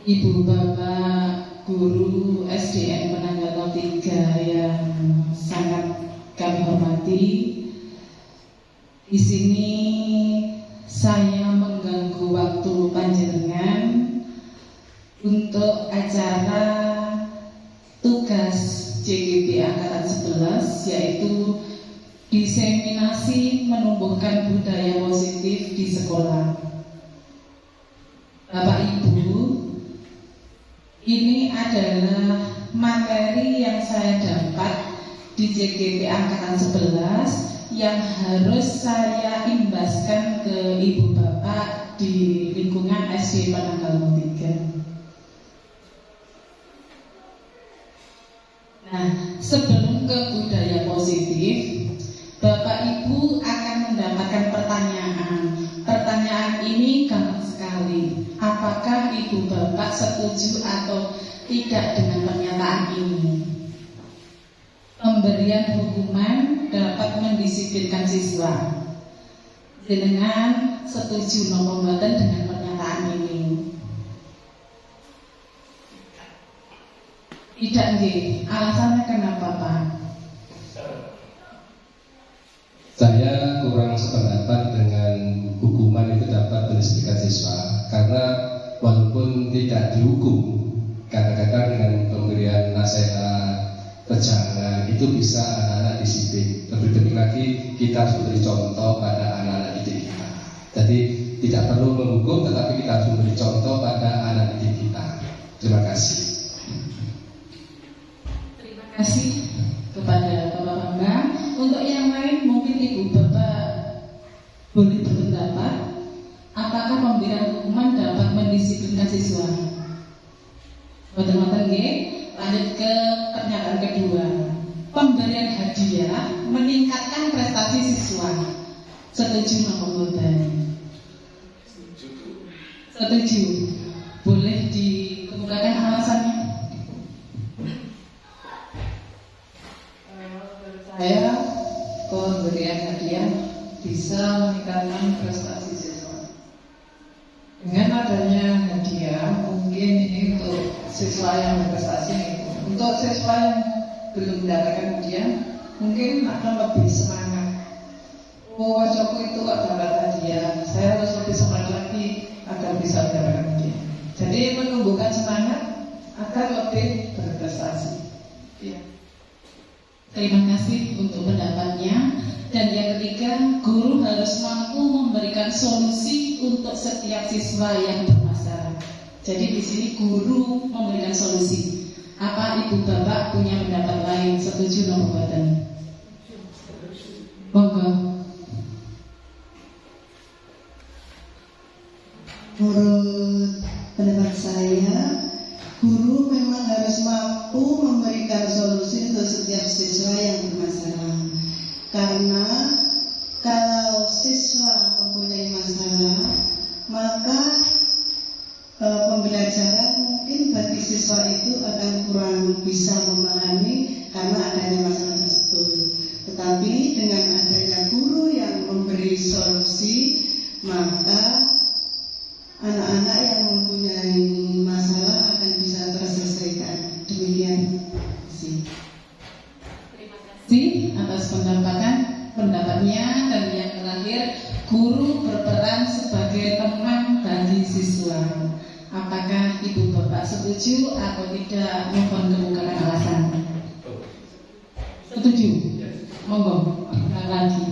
Ibu Bapak Guru SDN Penanggal 03 yang sangat kami hormati, di sini saya mengganggu waktu panjenengan untuk acara tugas JGP Angkatan 11, yaitu diseminasi menumbuhkan budaya positif di sekolah. Bapak Ibu, ini adalah materi yang saya dapat di JGP Angkatan 11 yang harus saya imbaskan ke Ibu Bapak di lingkungan SD Penanggal 03. Nah, sebelum ke budaya positif, Bapak Ibu akan mendapatkan pertanyaan. Pertanyaan ini gampang sekali. Apakah Ibu Bapak setuju atau tidak dengan pernyataan ini? Pemberian hukuman dapat mendisiplinkan siswa. Jenengan setuju nopo mboten dengan pernyataan ini? Tidak nggih. Alasannya kenapa, Pak? Saya kurang sependapat dengan hukuman itu dapat mendisiplinkan siswa, karena walaupun tidak dihukum, kadang-kadang dengan pemberian nasihat, pejangan itu bisa anak-anak disiplin. Lebih lagi kita harus memberi contoh pada anak-anak didik kita. Jadi tidak perlu menghukum, tetapi kita harus memberi contoh pada anak didik kita. Terima kasih. Terima kasih kepada Bapak Bambang. Untuk yang lain mungkin Ibu Bapak boleh berpendapat, apakah pemberian hukuman dapat mendisiplinkan siswa? Boten-boten nggih. Lanjut ke pernyataan kedua. Pemberian hadiah meningkatkan prestasi siswa. Setuju napa mboten? Setuju. Boleh dikemukakan alasannya? Saya, pemberian hadiah bisa meningkatkan prestasi siswa. Dengan adanya hadiah, mungkin ini untuk siswa yang berprestasi. Untuk siswa yang belum mendapatkan hadiah, mungkin akan lebih semangat. Oh, wajahku itu kok dapat hadiah, saya harus lebih semangat lagi agar bisa mendapatkan hadiah. Jadi menumbuhkan semangat agar lebih berprestasi. Ya. Terima kasih untuk pendapatnya. Dan yang ketiga, guru harus mampu memberikan solusi untuk setiap siswa yang bermasalah. Jadi di sini guru memberikan solusi. Apa Ibu Bapak punya pendapat lain? Setuju nopo mboten? Monggo. Menurut pendapat saya, guru memang harus mampu memberikan solusi untuk setiap siswa yang bermasalah. Karena kalau siswa mempunyai masalah, maka pembelajaran mungkin bagi siswa itu akan kurang bisa memahami karena adanya masalah tersebut. Tetapi dengan adanya guru yang memberi solusi, maka anak-anak yang mempunyai masalah akan bisa terselesaikan. Demikian. Terima kasih atas pendapatnya. Dan yang terakhir, guru berperan sebagai teman bagi siswa. Apakah Ibu Bapak setuju atau tidak? Mohon kemukakan alasan. Setuju? Monggo, lagi.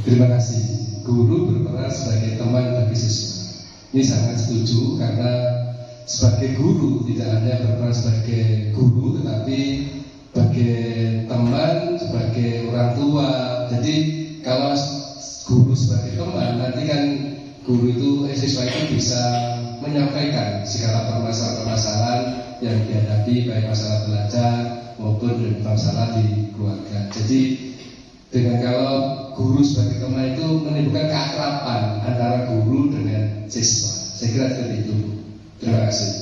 Terima kasih. Guru berperan sebagai teman bagi siswa. Ini sangat setuju, karena sebagai guru tidak hanya berperan sebagai guru, tetapi sebagai teman, sebagai orang tua. Jadi kalau guru sebagai teman, nanti kan guru itu, siswa itu bisa menyampaikan segala permasalahan-permasalahan yang dihadapi, baik masalah belajar maupun masalah di keluarga. Jadi dengan kalau guru sebagai teman itu menimbulkan keakraban antara guru dengan siswa. Saya kira seperti itu. Terima kasih.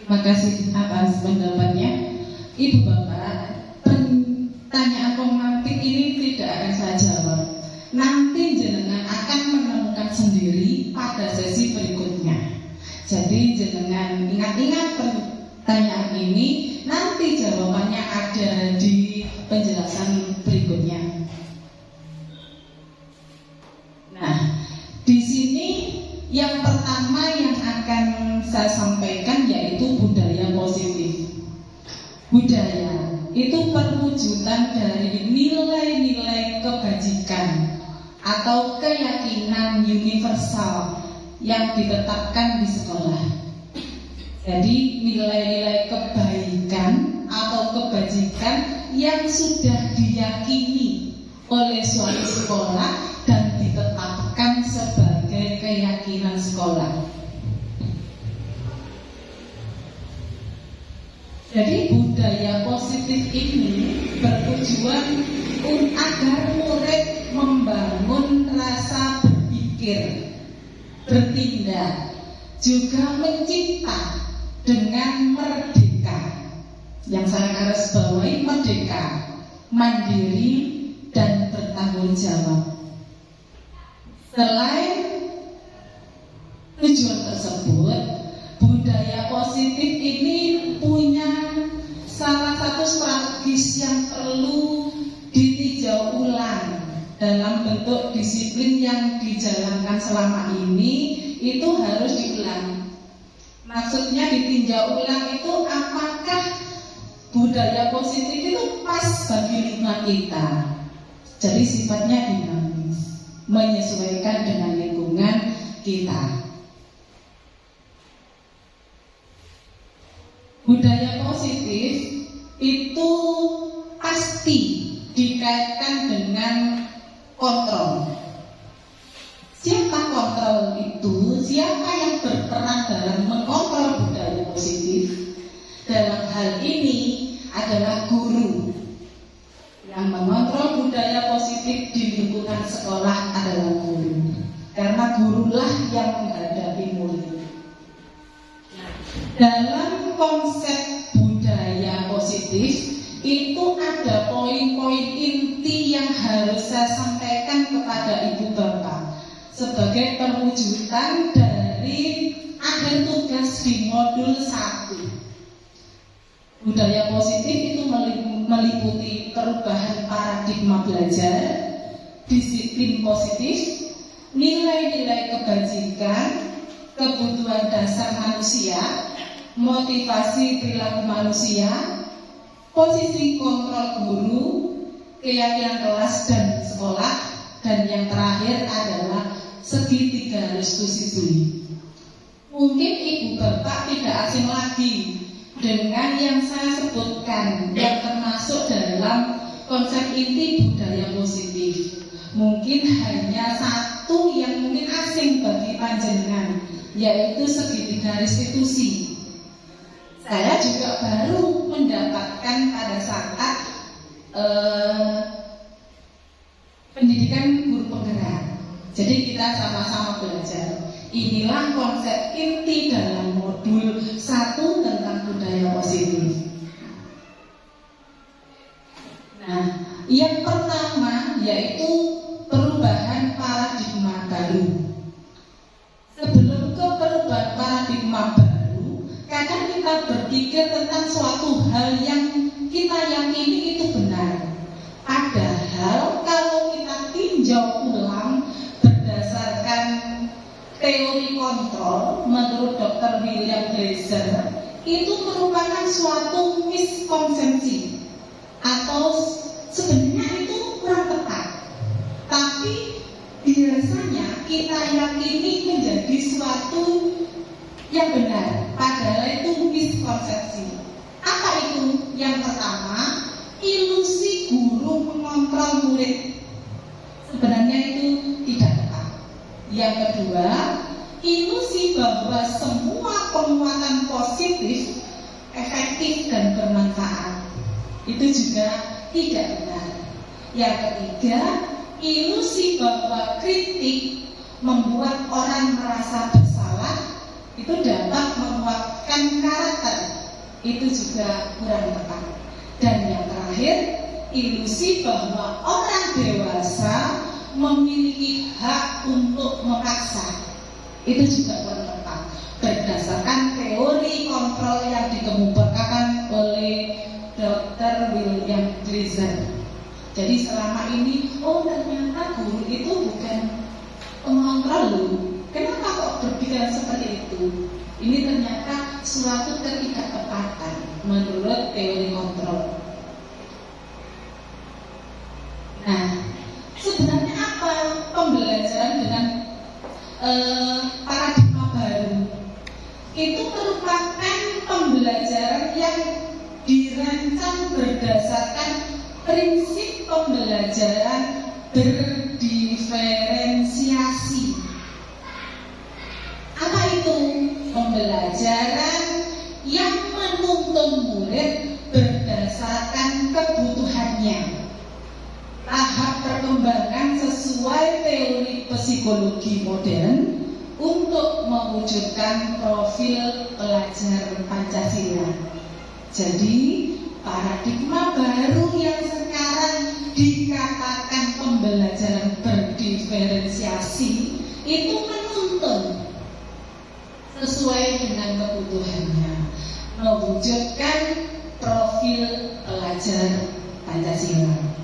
Terima kasih atas pendapatnya. Ibu Bapak, pertanyaan pemantik ini tidak akan saya jawab. Nanti jenengan akan menemukan sendiri pada sesi berikutnya. Jadi jenengan ingat-ingat pertanyaan ini, nanti jawabannya ada di penjelasan berikutnya. Nah, di sini yang pertama yang akan saya sampaikan yaitu budaya positif. Budaya itu perwujudan dari nilai-nilai kebajikan atau keyakinan universal yang ditetapkan di sekolah. Jadi nilai-nilai kebaikan atau kebajikan yang sudah diyakini oleh suatu sekolah dan ditetapkan sebagai keyakinan sekolah. Jadi budaya positif ini bertujuan agar murid membangun rasa berpikir, bertindak, juga mencipta dengan merdeka. Yang saya garis bawahi merdeka, mandiri, dan bertanggung jawab. Selain tujuan tersebut, budaya positif ini punya salah satu strategis yang perlu ditinjau ulang dalam bentuk disiplin yang dijalankan selama ini. Itu harus diulang. Maksudnya ditinjau ulang itu apakah budaya positif itu pas bagi lingkungan kita. Jadi sifatnya dinamis, menyesuaikan dengan lingkungan kita. Budaya positif itu pasti dikaitkan dengan kontrol. Siapa kontrol itu? Siapa yang berperan dalam mengontrol budaya positif? Dalam hal ini adalah guru. Yang mengontrol budaya positif di lingkungan sekolah adalah guru. Karena gurulah yang menghadapi murid. Dalam konsep budaya positif itu ada poin-poin inti yang harus saya sampaikan kepada ibu bapak sebagai perwujudan dari akhir tugas di modul 1. Budaya positif itu meliputi perubahan paradigma belajar, disiplin positif, nilai-nilai kebajikan, kebutuhan dasar manusia, motivasi perilaku manusia, posisi kontrol guru, keyakinan kelas dan sekolah, dan yang terakhir adalah segitiga restitusi. Mungkin ibu bapak tidak asing lagi dengan yang saya sebutkan yang termasuk dalam konsep inti budaya positif. Mungkin hanya satu yang mungkin asing bagi panjenengan, yaitu segitiga restitusi. Saya juga baru mendapatkan pada saat pendidikan guru penggerak. Jadi kita sama-sama belajar. Inilah konsep inti dalam modul 1 tentang budaya positif. Nah, yang pertama yaitu perubahan paradigma baru. Sebelum ke perubahan paradigma baru, kadang kita berpikir tentang suatu hal yang kita yakini itu benar. Padahal kalau kita tinjau ulang berdasarkan teori kontrol menurut Dr. William Glaser, itu merupakan suatu miskonsepsi atau sebenarnya itu kurang tepat. Tapi biasanya kita yakini menjadi suatu yang benar, padahal itu miskonsepsi. Apa itu? Yang pertama, ilusi guru mengontrol murid. Sebenarnya itu tidak tepat. Yang kedua, ilusi bahwa semua penguatan positif efektif dan bermanfaat. Itu juga tidak benar. Yang ketiga, ilusi bahwa kritik membuat orang merasa bersalah itu dapat menguatkan karakter. Itu juga kurang tepat. Dan yang terakhir, ilusi bahwa orang dewasa memiliki hak untuk memaksa. Itu juga kurang tepat. berdasarkan teori kontrol yang dikemukakan oleh Dr. William Gleiser. Jadi selama ini, ternyata guru itu bukan pengontrol loh. Kenapa kok berpikiran seperti itu? Ini ternyata suatu ketidaktepatan menurut teori kontrol. Nah, sebenarnya apa pembelajaran dengan paradigma baru? Itu merupakan pembelajaran yang dirancang berdasarkan prinsip pembelajaran berdiferensiasi. Apa itu? Pembelajaran yang menuntun murid berdasarkan kebutuhannya. Tahap perkembangan sesuai teori psikologi modern untuk mewujudkan profil pelajar Pancasila. Jadi, paradigma baru yang sekarang dikatakan pembelajaran berdiferensiasi itu menuntun sesuai dengan kebutuhannya, mewujudkan profil pelajar Pancasila.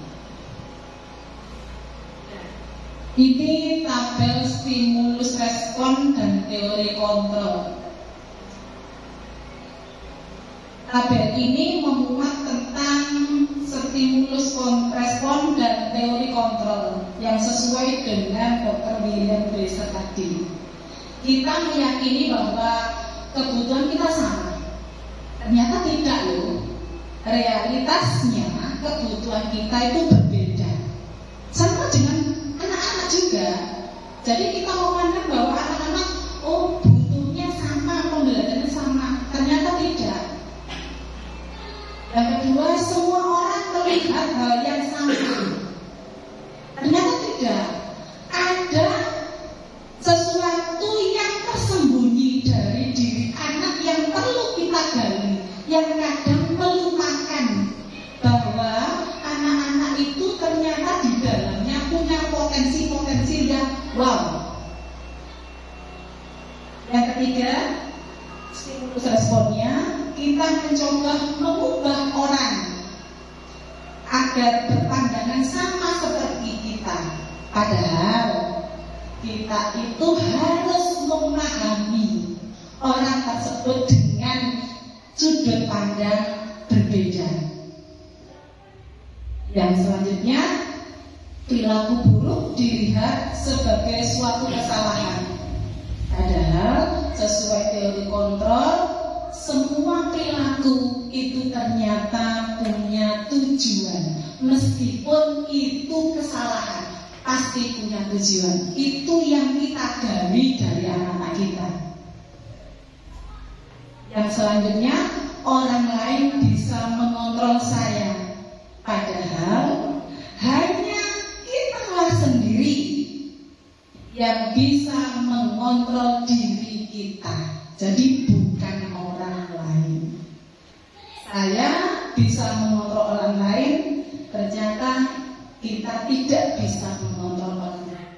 Ini tabel stimulus respon dan teori kontrol. Tabel ini memuat tentang stimulus respon dan teori kontrol yang sesuai dengan Dr. William Gleiser tadi. Kita meyakini bahwa kebutuhan kita sama. Ternyata tidak loh. Realitasnya kebutuhan kita itu berbeda. Sama dengan anak-anak juga. Jadi kita memandang bahwa anak-anak butuhnya sama, pembelajarannya sama. Ternyata tidak. Yang kedua, semua orang melihat hal yang sama. Ternyata tidak. Ada sesuatu yang tersembunyi dari diri anak yang perlu kita gali, yang kadang melupakan bahwa anak-anak itu ternyata di dalamnya punya potensi-potensi yang wow. Yang ketiga, stimulus responnya, kita mencoba mengubah orang agar berpandangan sama seperti kita. Padahal kita itu harus memahami orang tersebut dengan sudut pandang berbeda. Yang selanjutnya, perilaku buruk dilihat sebagai suatu kesalahan. Padahal sesuai teori kontrol, semua perilaku itu ternyata punya tujuan. Meskipun itu kesalahan, pasti punya tujuan. Itu yang kita gali dari anak-anak kita. Yang selanjutnya, orang lain bisa mengontrol saya. Padahal hanya kitalah sendiri yang bisa mengontrol diri kita. Jadi bukan orang lain. Saya bisa mengontrol orang lain, ternyata kita tidak bisa mengontrol orang lain.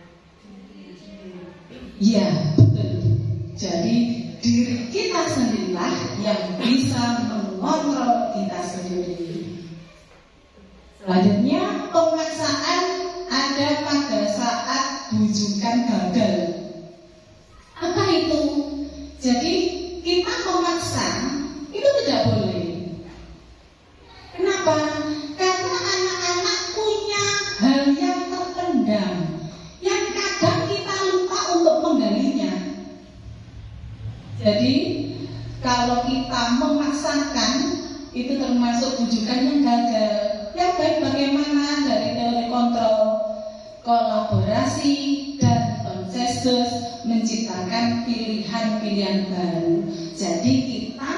Iya, betul. Jadi diri kita sendirilah yang bisa mengontrol kita sendiri. Selanjutnya, pemaksaan ada pada saat bujukan gagal. Apa itu? Jadi kita memaksa itu tidak boleh. Kenapa? Karena anak-anak punya hal yang terpendam yang kadang kita lupa untuk menggalinya. Jadi kalau kita memaksakan itu termasuk bujukan yang gagal. Yang baik bagaimana dari teori kontrol, kolaborasi dan konsensus menciptakan pilihan-pilihan baru. Jadi kita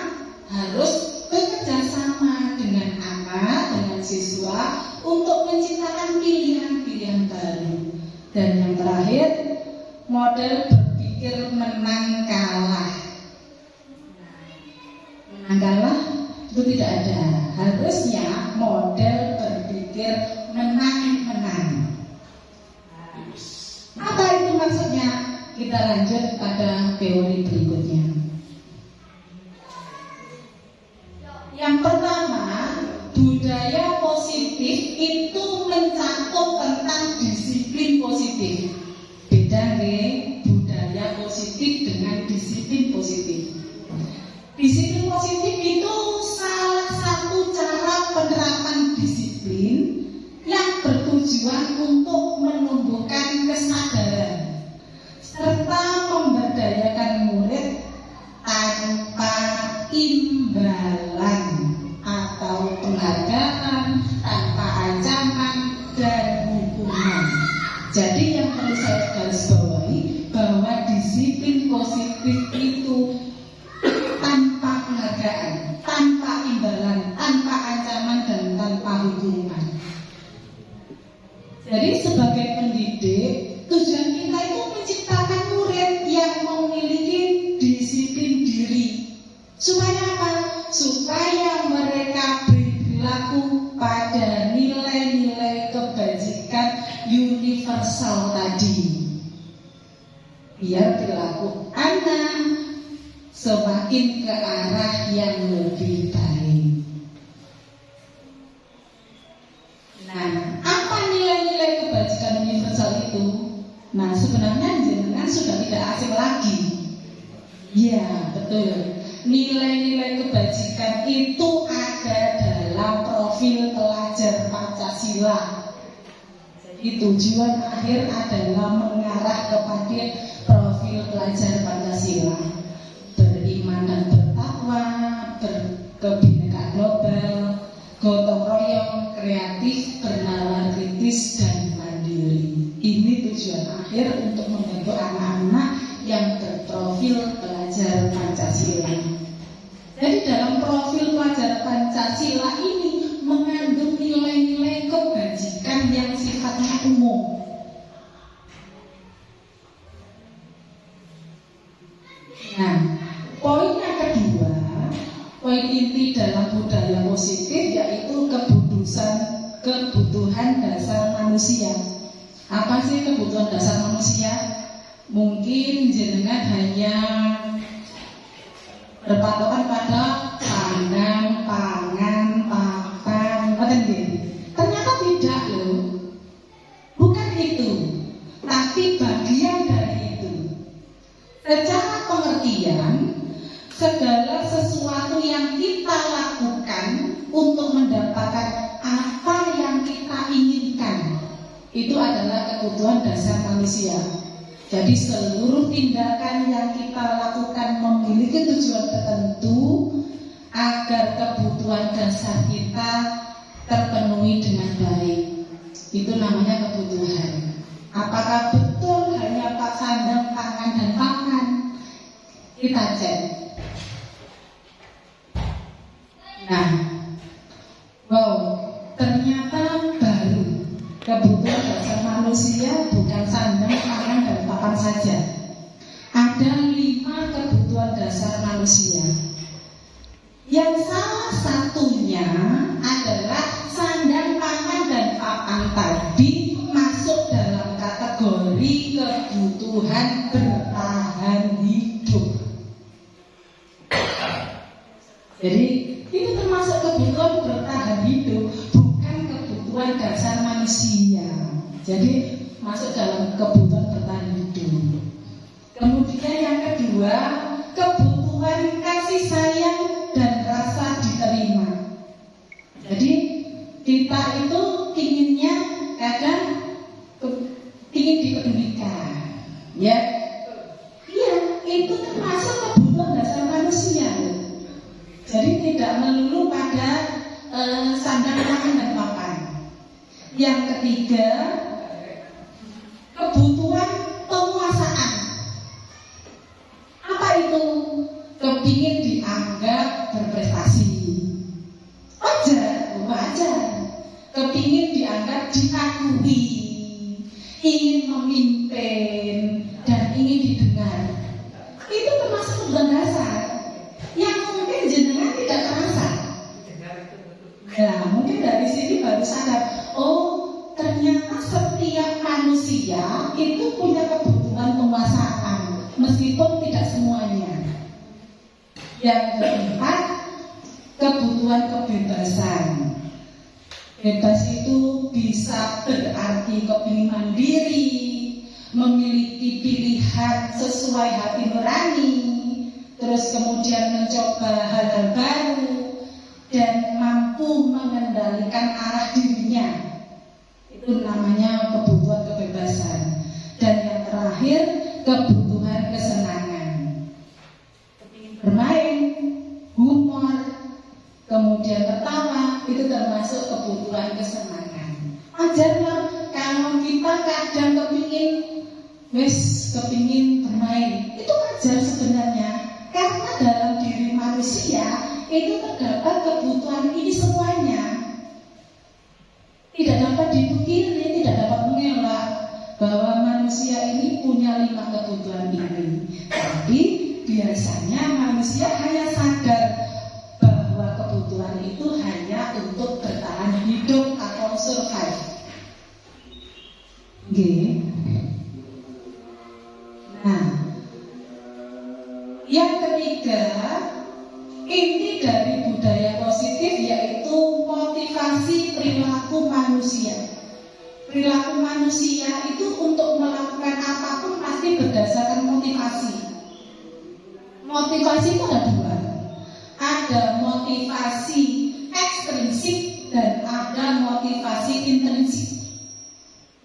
harus bekerja sama dengan anak, dengan siswa untuk menciptakan pilihan-pilihan baru. Dan yang terakhir, model berpikir menang kalah. Menang kalah itu tidak ada. Harusnya model berpikir menang-menang. Apa itu maksudnya? Kita lanjut pada teori berikutnya. Jadi yang perlu saya garis bawahi bahwa disiplin positif itu tanpa penghargaan, tanpa imbalan, tanpa ancaman dan tanpa hukuman. Jadi sebagai pendidik, tujuan kita itu menciptakan murid yang memiliki disiplin diri. Supaya apa? Supaya mereka berperilaku pada nilai-nilai kebajikan universal tadi. Biar perilaku anak semakin ke arah yang lebih baik. Nah, apa nilai-nilai kebajikan universal itu? Nah, sebenarnya jenengan sudah tidak asing lagi. Ya, betul. Nilai-nilai kebajikan itu ada dalam profil pelajar Pancasila. Jadi tujuan akhir adalah mengarah kepada profil pelajar Pancasila. Beriman dan bertakwa, berkebinekaan global, gotong royong, kreatif, bernalar kritis dan mandiri. Ini tujuan akhir untuk membentuk anak-anak yang berprofil pelajar Pancasila. Jadi dalam profil pelajar Pancasila ini mengandung nilai-nilai kebajikan yang sifatnya umum. Nah, poin yang kedua, poin inti dalam budaya positif yaitu kebutuhan dasar manusia. Apa sih kebutuhan dasar manusia? Mungkin jenengan hanya berpatokan pada sandang, pangan, papan, ternyata tidak loh. Bukan itu, tapi bagian dari itu. Secara pengertian, segala sesuatu yang kita lakukan untuk mendapatkan apa yang kita inginkan, itu adalah kebutuhan dasar manusia. Jadi seluruh tindakan yang kita lakukan memiliki tujuan tertentu agar kebutuhan dasar kita terpenuhi dengan baik. Itu namanya kebutuhan. Apakah betul hanya pak sandang, pangan dan pakan? Kita cek. Nah, wow, ternyata baru kebutuhan dasar manusia bukan sandang, pangan dan papan saja. Ada 5 kebutuhan dasar manusia. Yang salah satunya adalah sandang, pangan dan papan tadi masuk dalam kategori kebutuhan bertahan hidup. Jadi itu termasuk kebutuhan bertahan hidup, bukan kebutuhan dasar manusia. Jadi masuk dalam kebutuhan bertahan hidup. Kemudian yang kedua, kebutuhan kasih sayang dan rasa diterima. Jadi kita itu inginnya kadang ingin dipedulikan, ya. Iya, itu termasuk kebutuhan dasar manusia. Jadi tidak melulu pada sandang, pangan dan papan. Yang ketiga, kebutuhan penguasaan. Apa itu? Kepingin dianggap berprestasi. Wajar. Kepingin dianggap diakui, ingin memimpin dan ingin didengar. Itu termasuk kebutuhan dasar yang mungkin jenengan tidak terasa. Nah, mungkin dari sini baru sadar, oh ternyata setiap manusia itu punya kebutuhan penguasaan, meskipun tidak semuanya. Yang keempat, kebutuhan kebebasan. Bebas itu bisa berarti kepingin mandiri, memiliki pilihan sesuai hati nurani, terus kemudian mencoba hal-hal baru dan mampu mengendalikan arah dirinya. Itu namanya kebutuhan kebebasan. Dan yang terakhir, kebutuhan kesenangan. Bermain, humor, kemudian tertawa, itu termasuk kebutuhan kesenangan. Wajarlah kalau kita kadang kepingin bermain. Itu wajar sebenarnya, karena dalam diri manusia itu terdapat kebutuhan ini semuanya. Tidak dapat dipungkiri, tidak dapat mengelak bahwa manusia ini punya 5 kebutuhan ini. Tapi biasanya manusia hanya sadar bahwa kebutuhan itu hanya untuk bertahan hidup atau survive. Oke. Nah, yang ketiga, inti dari budaya positif yaitu motivasi perilaku manusia. Perilaku manusia itu untuk melakukan apapun pasti berdasarkan motivasi. Motivasi itu ada 2. Ada motivasi ekstrinsik dan ada motivasi intrinsik.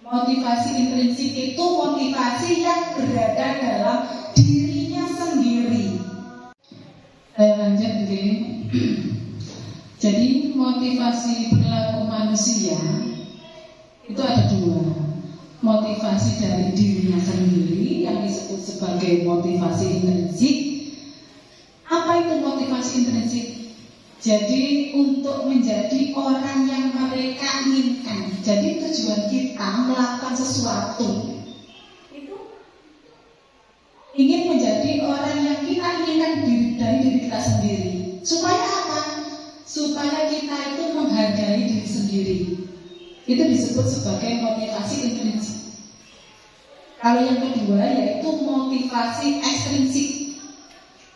Motivasi intrinsik itu motivasi yang berada dalam dirinya sendiri. Saya lanjut, okay. Jadi motivasi perilaku manusia itu ada 2. Motivasi dari dirinya sendiri yang disebut sebagai motivasi intrinsik. Apa itu motivasi intrinsik? Jadi untuk menjadi orang yang mereka inginkan. Jadi tujuan kita melakukan sesuatu itu ingin menjadi orang yang kita inginkan dari diri kita sendiri. Supaya apa? Supaya kita itu menghargai diri sendiri. Itu disebut sebagai motivasi intrinsik. Kalau yang kedua yaitu motivasi ekstrinsik.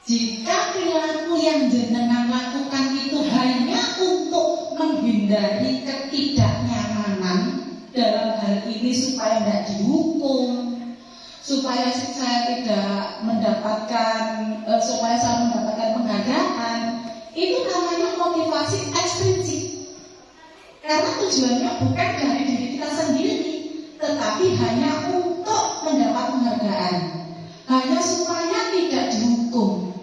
Jika perilaku yang jenengan lakukan itu hanya untuk menghindari ketidaknyamanan, dalam hal ini supaya tidak dihukum, supaya saya tidak mendapatkan, supaya saya mendapatkan penghargaan, itu namanya motivasi ekstrinsik. Karena tujuannya bukan dari diri kita sendiri, tetapi hanya untuk mendapat penghargaan, hanya supaya tidak dihukum,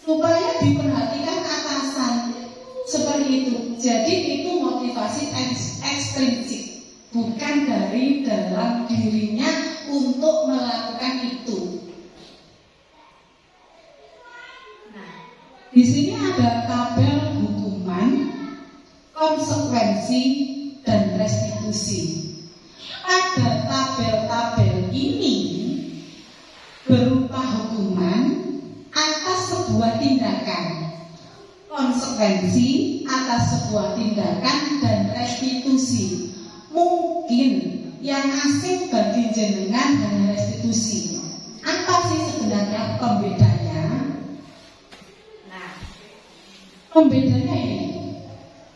supaya diperhatikan atasan, seperti itu. Jadi itu motivasi ekstrinsik, bukan dari dalam dirinya untuk melakukan itu. Nah, di sini ada tabel hukuman, konsekuensi, dan restitusi. Pada tabel-tabel ini berupa hukuman atas sebuah tindakan, konsekuensi atas sebuah tindakan, dan restitusi. Mungkin yang asing bagi jenengan hanya restitusi. Apa sih sebenarnya pembedanya? Nah, pembedanya ini,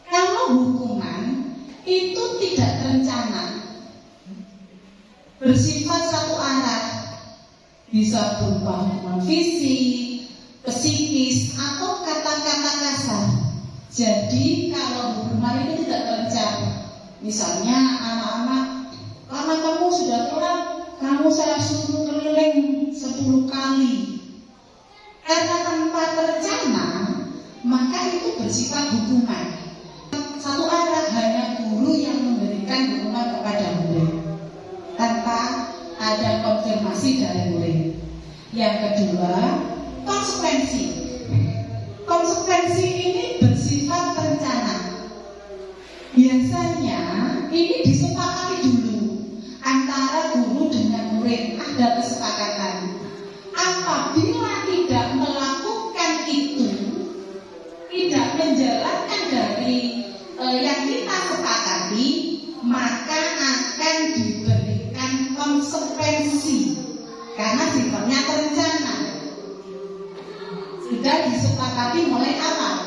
kalau hukuman itu tidak terencana, bersifat satu arah, bisa berupa hukuman fisik, psikis, atau kata-kata kasar. Jadi kalau hukuman itu tidak terencana, misalnya anak-anak, karena kamu sudah telat, kamu saya suruh keliling 10 kali. Karena tanpa terencana, maka itu bersifat hukuman satu arah, hanya guru yang memberikan hukuman kepada murid tanpa ada konfirmasi dari murid. Yang kedua, konsekuensi. Konsekuensi ini bersifat terencana. Biasanya ini disepakati dulu antara guru dengan murid, ada kesepakatan. Apabila tidak melakukan itu, tidak menjalankan dari yang kita sepakati, maka akan diberikan konsekuensi karena sifatnya terencana. Sudah disepakati mulai awal.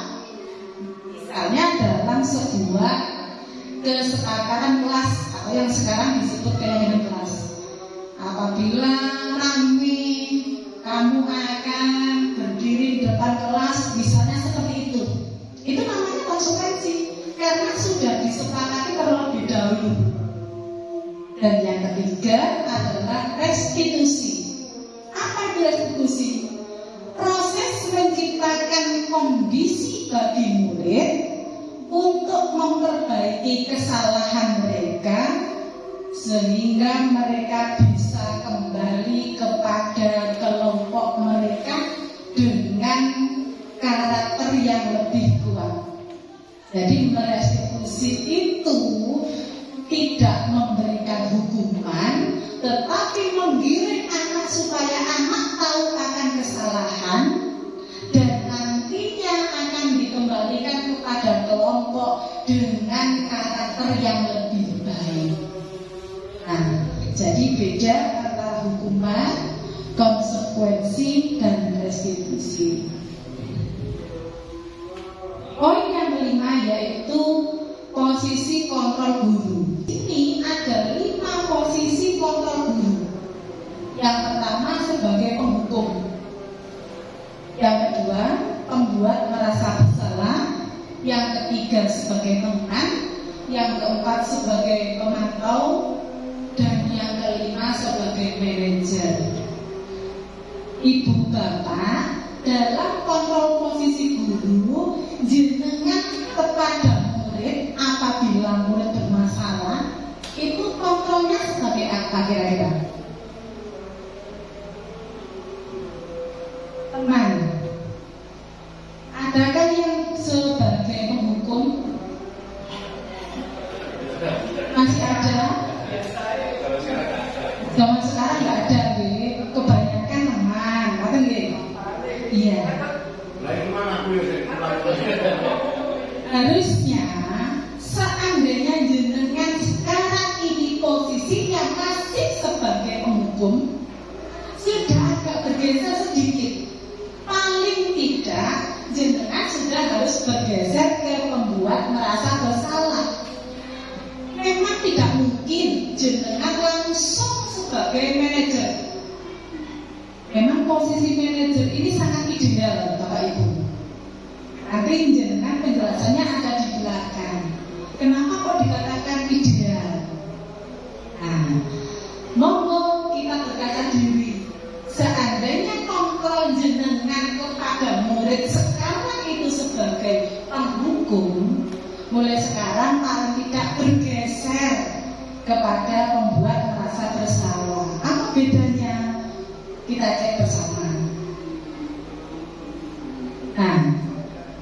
Misalnya dalam sebuah kesepakatan kelas atau yang sekarang disebut manajemen kelas. Apabila rame kamu akan berdiri di depan kelas, misalnya seperti itu. Itu namanya konsekuensi karena sudah disepakati terlebih dahulu. Dan yang ketiga adalah restitusi. Apa itu restitusi? Proses menciptakan kondisi bagi murid untuk memperbaiki kesalahan mereka sehingga mereka bisa kembali kepada kelompok mereka dengan karakter yang lebih kuat. Jadi merestitusi itu tidak memberikan hukuman, tetapi menggiring anak supaya anak tahu akan kesalahan dan nantinya akan dikembalikan kepada kelompok dengan karakter yang lebih baik. Nah, jadi beda antara hukuman, konsekuensi, dan restitusi. Poin yang kelima yaitu posisi kontrol guru. Ini ada 5 posisi kontrol guru. Yang pertama sebagai penghukum, yang kedua pembuat merasa bersalah, yang ketiga sebagai teman, yang keempat sebagai pemantau, dan yang kelima sebagai manajer. Ibu bapak, dalam kontrol posisi guru, jenengan kepada murid apabila murid bermasalah, itu kontrolnya sebagai apa kira-kira? Teman, adakah yang sebagai penghukum? Masih ada? Zaman sekarang nggak ada, kebanyakan teman, apa nih? Iya. Harusnya seandainya jenengan sekarang ini posisinya masih sebagai penghukum, sudah agak bergeser sedikit. Paling tidak jenengan sudah harus bergeser ke pembuat merasa bersalah. Memang tidak mungkin jenengan langsung sebagai manajer. Memang posisi manajer ini sangat ideal, Bapak Ibu. Nanti jenengan penjelasannya ada di belakang. Kenapa kok dikatakan ideal? Nah, monggo kita berkata diri. Seandainya kontrol jenengan kepada murid sekarang itu sebagai penghukum, mulai sekarang paling tidak bergeser kepada pembuat merasa bersalah. Apa bedanya? Kita cek bersama. Nah,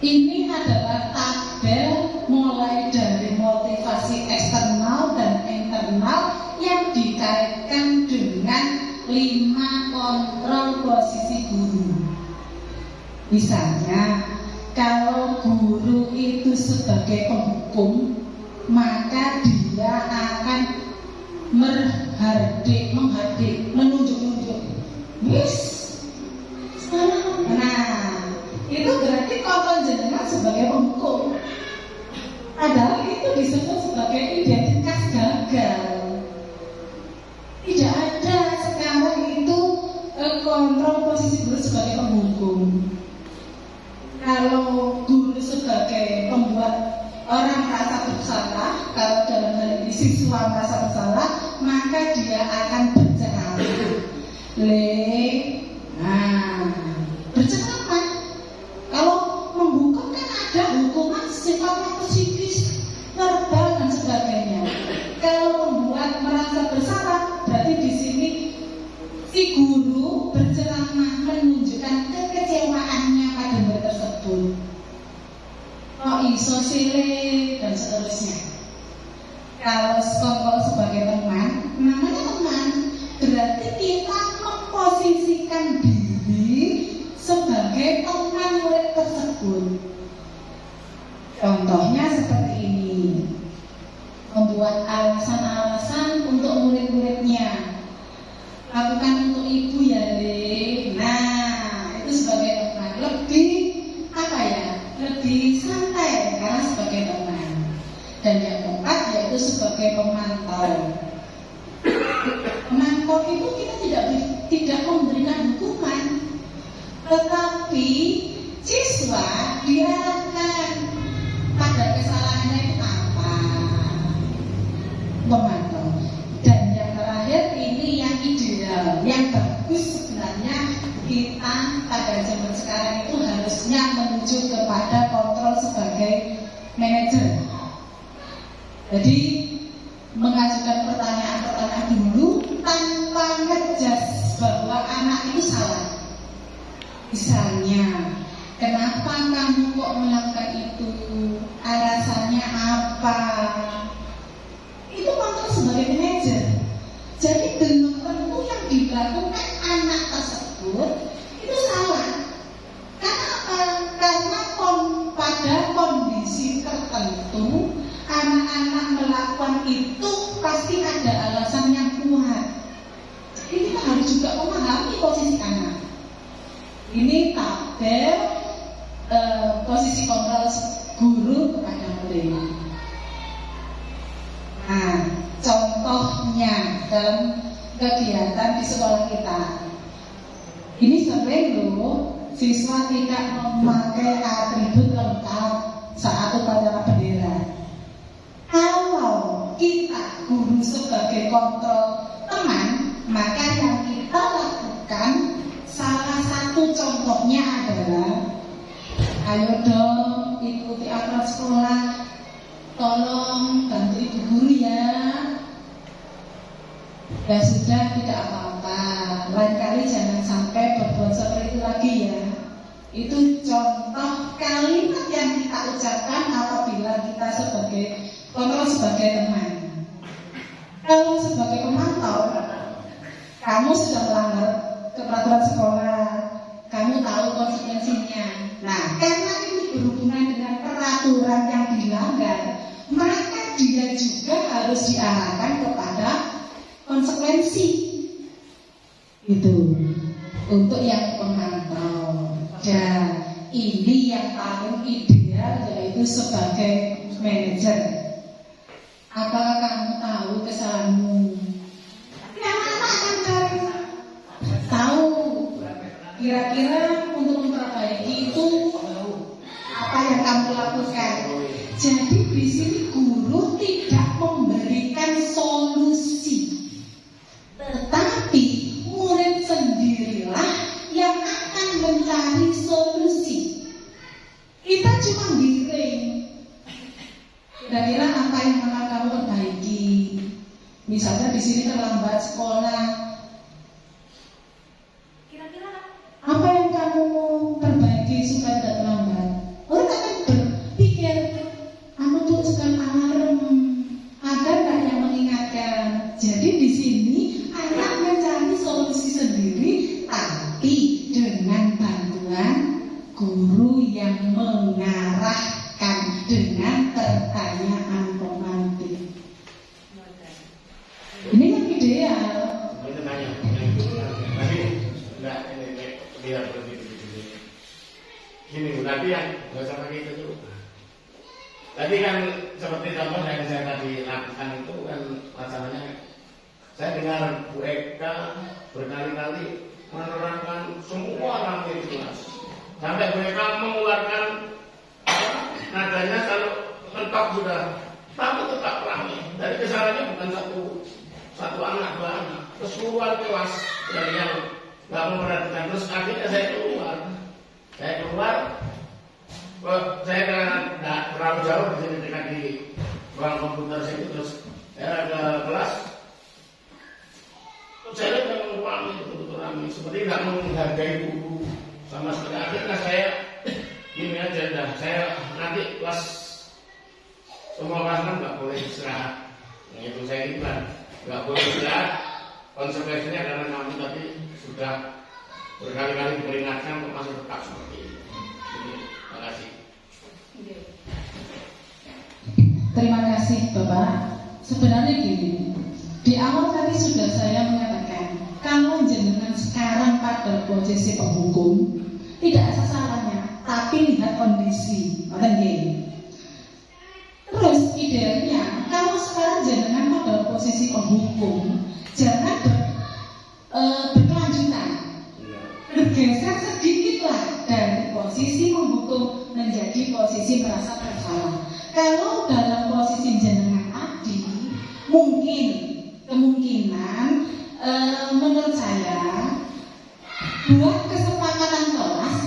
ini adalah tabel mulai dari motivasi eksternal dan internal yang dikaitkan dengan 5 kontrol posisi guru. Misalnya, kalau guru itu sebagai penghukum, maka dia akan menghardik, menunjuk-nunjuk. Yes. Nah, itu berarti kontrol jenengan sebagai penghukum. Padahal itu disebut sebagai identitas gagal. Tidak ada sekarang itu kontrol posisi guru sebagai penghukum. Kalau guru sebagai pembuat orang merasa bersalah, kalau dalam hal ini siswa merasa bersalah, maka dia akan berceramah. Berceramah. Kalau menghukum kan ada hukuman sifatnya psikis, verbal dan sebagainya. Kalau membuat merasa bersalah, berarti di sini si guru berceramah menunjukkan kekecewaannya pada murid tersebut. Oh iso sile dan seterusnya. Kalau kontrol sebagai teman, namanya teman, berarti kita memposisikan diri sebagai teman murid tersebut. Contohnya seperti ini, membuat alasan-alasan untuk murid-muridnya. Lakukan untuk ibu ya, Le. Nah, itu sebagai teman. Lebih santai karena sebagai teman. Dan yang keempat yaitu sebagai pemantau. Pemantau itu kita tidak memberikan hukuman, tetapi siswa diarahkan pada kesalahannya itu apa. Pemantau. Dan yang terakhir ini yang ideal, yang bagus sebenarnya kita pada zaman sekarang itu harusnya menuju kepada kontrol sebagai manajer. Jadi mengajukan pertanyaan Misalnya, kenapa kamu kok melakukan itu? Alasannya apa? Itu kontrol sebagai manajer. Jadi belum tentu yang dilakukan anak tersebut itu salah. Karena apa? Karena pada kondisi tertentu anak-anak melakukan itu pasti ada alasan yang kuat. Jadi kita harus juga memahami posisi anak. Ini tabel posisi kontrol guru kepada murid. Nah, contohnya dalam kegiatan di sekolah kita, ini sering loh siswa tidak memakai atribut lengkap saat upacara bendera. Kalau kita guru sebagai kontrol teman, maka yang kita lakukan salah satu contohnya adalah, ayo dong ikuti aturan sekolah, tolong bantu ibu guru ya. Ya sudah, tidak apa-apa, lain kali jangan sampai berbuat seperti itu lagi ya. Itu contoh kalimat yang kita ucapkan apabila kita sebagai kontrol, sebagai teman. Kalau sebagai pemantau, kamu sudah melanggar peraturan sekolah, kamu tahu konsekuensinya. Nah, karena ini berhubungan dengan peraturan yang dilanggar, maka dia juga harus diarahkan kepada konsekuensi. Itu untuk yang pemantau. Dan ini yang paling ideal, yaitu sebagai manajer. Apakah kamu tahu kesalahanmu? Yang mana akan cari tahu kira-kira untuk memperbaiki itu apa yang kamu lakukan. Jadi di sini guru tidak memberikan solusi, tetapi murid sendirilah yang akan mencari solusi. Kita cuma giring. Kira-kira apa yang akan kamu perbaiki? Misalnya di sini terlambat sekolah. Kira-kira apa yang kamu perbaiki supaya tidak terlambat? Orang akan berpikir, kamu tuh sekarang alarm, ada nggak yang mengingatkan? Jadi di sini anak mencari solusi sendiri, tapi dengan bantuan guru yang mengarahkan dengan pertanyaan pemantik. Ini yang ideal. Ini tanya, tapi enggak ini biar begitu. Gini, tapi yang nggak usah pakai itu dulu. Tadi kan seperti contoh yang saya tadi lakukan itu kan masalahnya, saya dengar Bu Eka berkali-kali menerangkan semua orang di kelas. Sampai Bu Eka mengeluarkan nadanya kalau mentok sudah, tapi tetap ramai. Dari kesalahannya bukan satu anak, dua anak, keseluruhan kelas dari yang nggak memperhatikan. Terus akhirnya saya keluar, saya nggak terlalu jauh di sini dekat di ruang komputer sini. Terus saya ke kelas, saya lihat memang ramai, betul-betul ramai, seperti nggak menghargai guru sama sekali. Akhirnya saya ini aja, dah saya nanti kelas semua kelas kan nggak boleh istirahat. Nah, itu saya iklan nggak boleh istirahat. Konsekuensinya karena kamu tadi sudah berkali-kali diperingatkan kok masih tetap seperti ini. Terima kasih. Terima kasih Bapak. Sebenarnya gini, di awal tadi sudah saya mengatakan, kalau jenengan sekarang pada posisi penghukum, tidak ada salahnya, tapi lihat kondisi. Terus idealnya, kalau sekarang jenengan pada posisi penghukum, jangan berkelanjutan, bergeser sedikitlah dari posisi menghukum menjadi posisi merasa bersalah. Kalau dalam posisi jenengan tadi, kemungkinan menurut saya buat kesepakatan kelas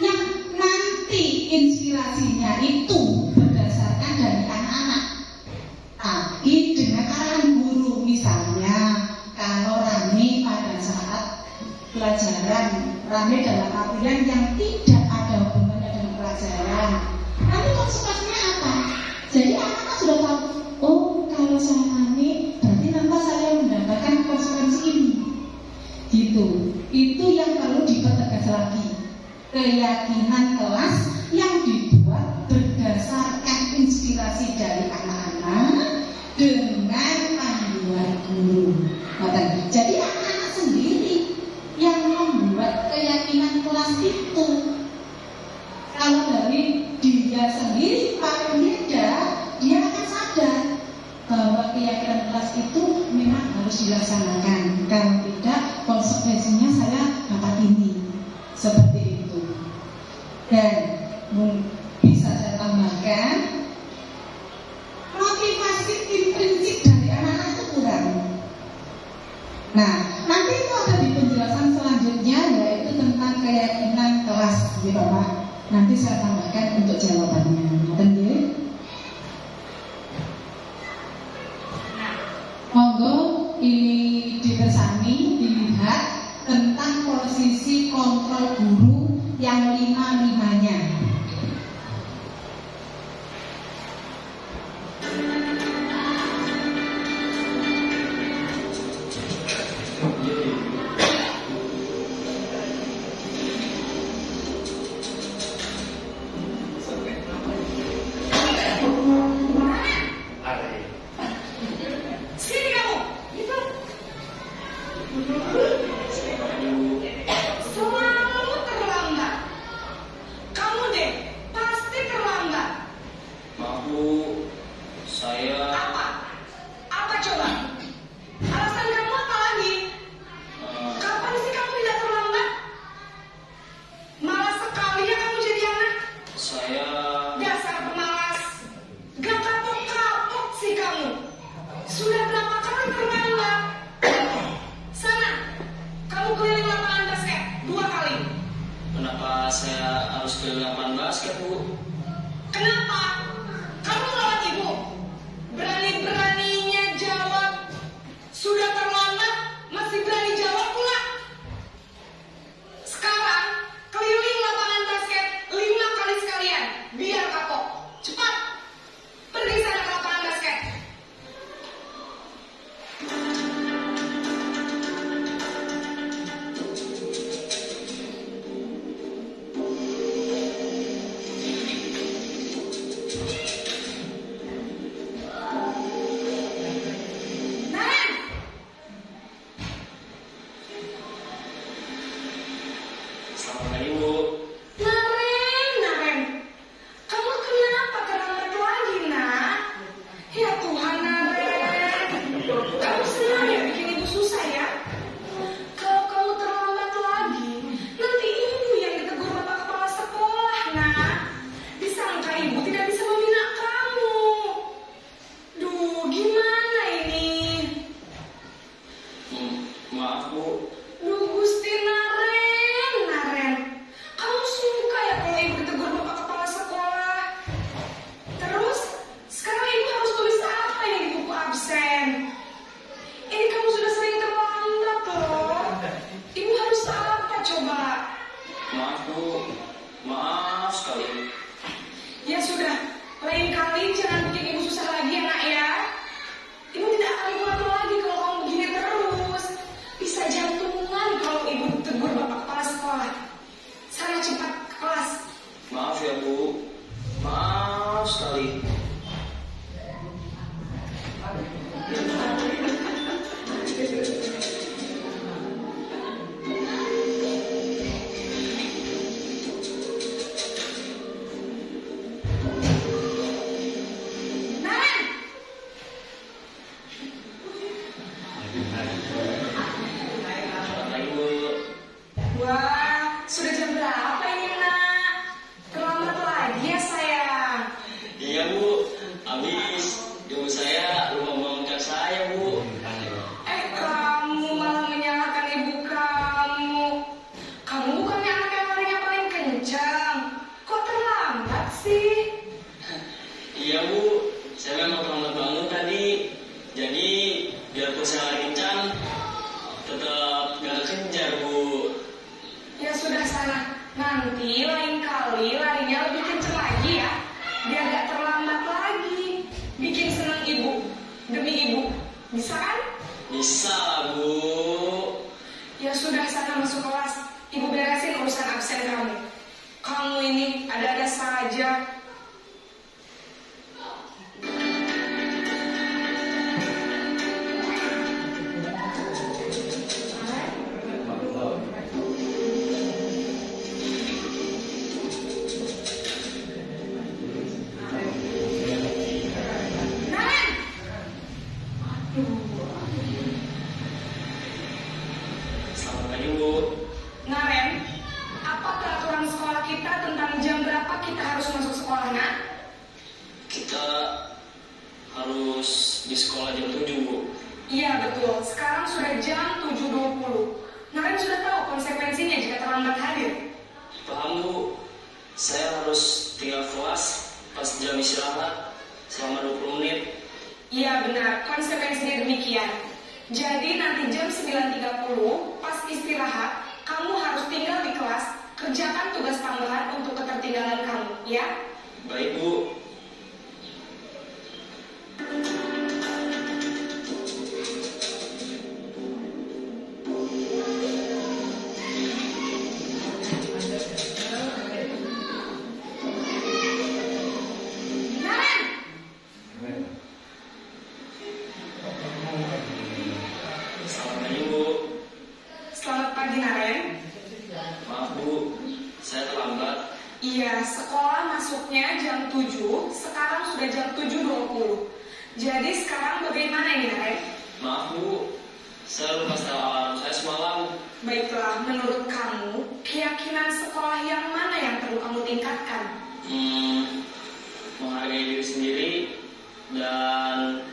yang nanti inspirasinya itu berdasarkan dari anak-anak, tapi dengan arahan guru. Misalnya kalau rame pada saat pelajaran rame dalam artian yang tidak ada hubungannya dengan pelajaran. Nanti konsekuensinya apa? Jadi anak-anak sudah tahu, oh kalau saya rame berarti nanti saya mendapatkan konsekuensi ini. Gitu. Itu yang perlu dipertegas lagi. Keyakinan kelas yang dibuat berdasarkan inspirasi dari anak-anak dengan panduan guru. Jadi anak-anak sendiri yang membuat keyakinan kelas itu. Kalau dari dia sendiri paling tidak, dia akan sadar bahwa keyakinan kelas itu memang harus dilaksanakan. Kalau tidak, konsekuensinya saya dapat ini. Seperti itu. Dan bisa saya tambahkan, motivasi intrinsik dari anak-anak itu kurang. Nah, nanti itu ada di penjelasan selanjutnya, yaitu tentang keyakinan kelas, ya Bapak. Nanti saya tambahkan untuk jawabannya. Monggo ini dibersani, dilihat tentang posisi kontrol guru yang 5-5-nya. Ibu tidak akan kuat lagi kalau kamu begini terus. Bisa jantung Nanti lain kali larinya lebih kenceng lagi ya, biar gak terlambat lagi. Bikin senang ibu, demi ibu. Bisa kan? Bisa lah, Bu. Ya sudah, sana masuk kelas. Ibu beresin urusan absen kamu. Kamu ini ada-ada saja. Selamat pagi, Bu. Naren, apa peraturan sekolah kita tentang jam berapa kita harus masuk sekolah, Nak? Kita harus di sekolah jam 7, Bu. Iya betul, sekarang sudah jam 7.20. Naren sudah tahu konsekuensinya jika terlambat hadir. Paham, Bu. Saya harus tinggal kelas pas jam istirahat selama 20 menit. Iya benar, konsekuensinya demikian. Jadi nanti jam 9.30 pas istirahat, kamu harus tinggal di kelas, kerjakan tugas tambahan untuk ketertinggalan kamu, ya? Baik, Bu. Naren! Selamat pagi, Bu. Selamat pagi, Naren. Maaf, Bu. Saya terlambat. Iya, sekolah masuknya jam 7, sekarang sudah jam 7.20. Jadi sekarang bagaimana ini, Naren? Maaf, Bu. Saya lupa setel alarm saya semalam. Baiklah, menurut kamu, keyakinan sekolah yang mana yang perlu kamu tingkatkan? Menghargai diri sendiri dan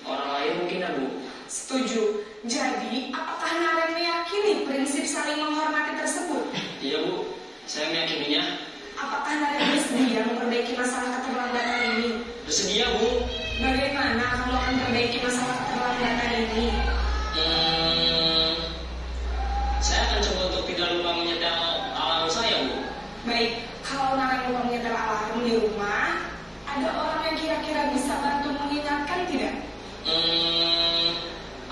orang lain mungkin ya, Bu. Setuju. Jadi, apakah Naren meyakini prinsip saling menghormati tersebut? Iya, Bu. Saya meyakininya. Apakah Naren bersedia memperbaiki masalah keterlambatan ini? Bersedia, Bu. Bagaimana kamu akan memperbaiki masalah keterlambatan ini? Saya akan coba untuk tidak lupa menyetel alarm saya, Bu. Baik, kalau Naren lupa menyetel alarm di rumah, ada orang yang kira-kira bisa bantu mengingatkan tidak?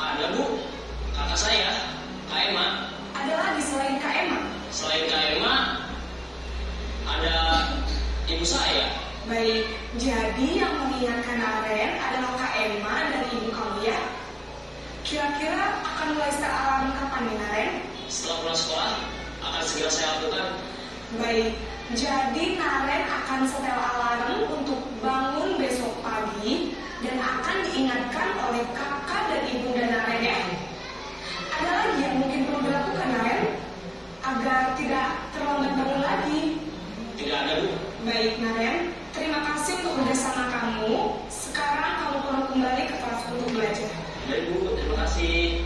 Ada, Bu. Kakak saya, Kak Emma. Ada lagi selain Kak Emma? Selain Kak Emma, ada ibu saya. Baik, jadi yang mengingatkan Naren adalah Kak Emma dan ibu kamu ya? Kira-kira akan mulai setel alarm kapan nih, Naren? Setelah pulang sekolah, akan segera saya lakukan. Baik, jadi Naren akan setel alarm untuk bangun besok pagi dan akan diingatkan oleh kakak dan ibu dan Naren ya. Ada lagi yang mungkin perlu dilakukan, Naren, agar tidak terlambat bangun lagi? Tidak ada, Bu. Baik, Naren, terima kasih untuk kerjasama kamu. Sekarang kamu pulang kembali ke kelas untuk belajar. Baik, Bu. Terima kasih.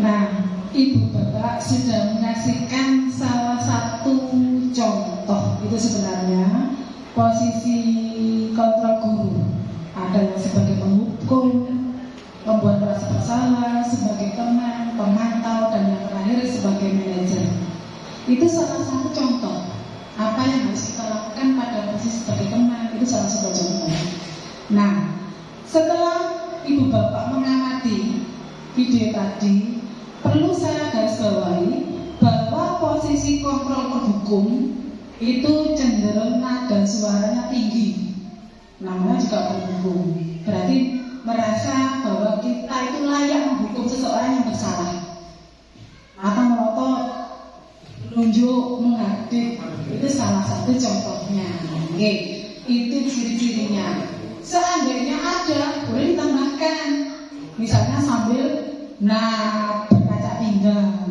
Nah, Ibu Bapak sudah menyaksikan salah satu contoh itu sebenarnya posisi kontrol guru. Ada yang sebagai penghukum, pembuat merasa bersalah, sebagai teman, pemantau, dan yang terakhir sebagai manajer. Itu salah satu contoh apa yang harus kita lakukan pada posisi sebagai teman. Itu salah satu contoh. Nah, setelah Ibu Bapak mengamati video tadi, perlu saya garis bawahi bahwa posisi kontrol penghukum itu cenderung nada suaranya tinggi. Namanya juga penghukum, berarti merasa bahwa kita itu layak menghukum seseorang yang bersalah. Atau melotot, menunjuk, menghadap, itu salah satu contohnya. Oke, itu ciri-cirinya. Seandainya ada, boleh ditambahkan. Misalnya sambil berkaca pinggang.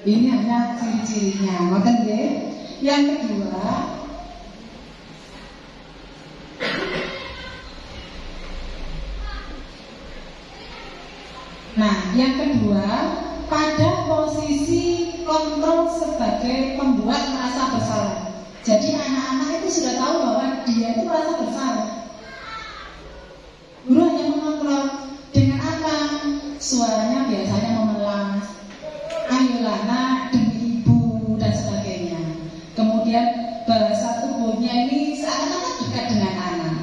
Ini hanya ciri-cirinya. Makan deh. Yang kedua, yang kedua, pada posisi kontrol sebagai pembuat merasa bersalah. Jadi anak-anak itu sudah tahu bahwa dia itu merasa bersalah. Guru hanya mengontrol dengan apa? Suaranya biasanya memelas, ayolah nak demi ibu dan sebagainya. Kemudian bahasa tubuhnya ini seakan-akan dekat dengan anak.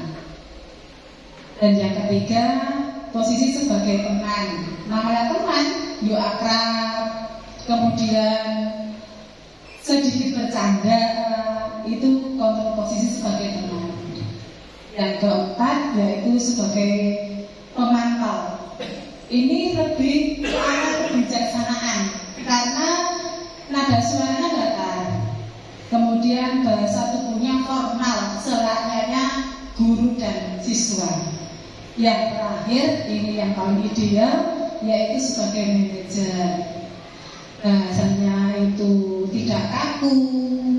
Dan yang ketiga, posisi sebagai teman. Namanya teman, yuk akrab, kemudian sedikit bercanda, itu kontrol posisi sebagai teman. Yang keempat yaitu sebagai pemantau. Ini lebih ke arah kebijaksanaan karena nada suaranya datar, kemudian bahasa tubuhnya formal, selayaknya guru dan siswa. Yang terakhir, ini yang paling ideal, yaitu sebagai manajer. Bahasanya itu tidak kaku,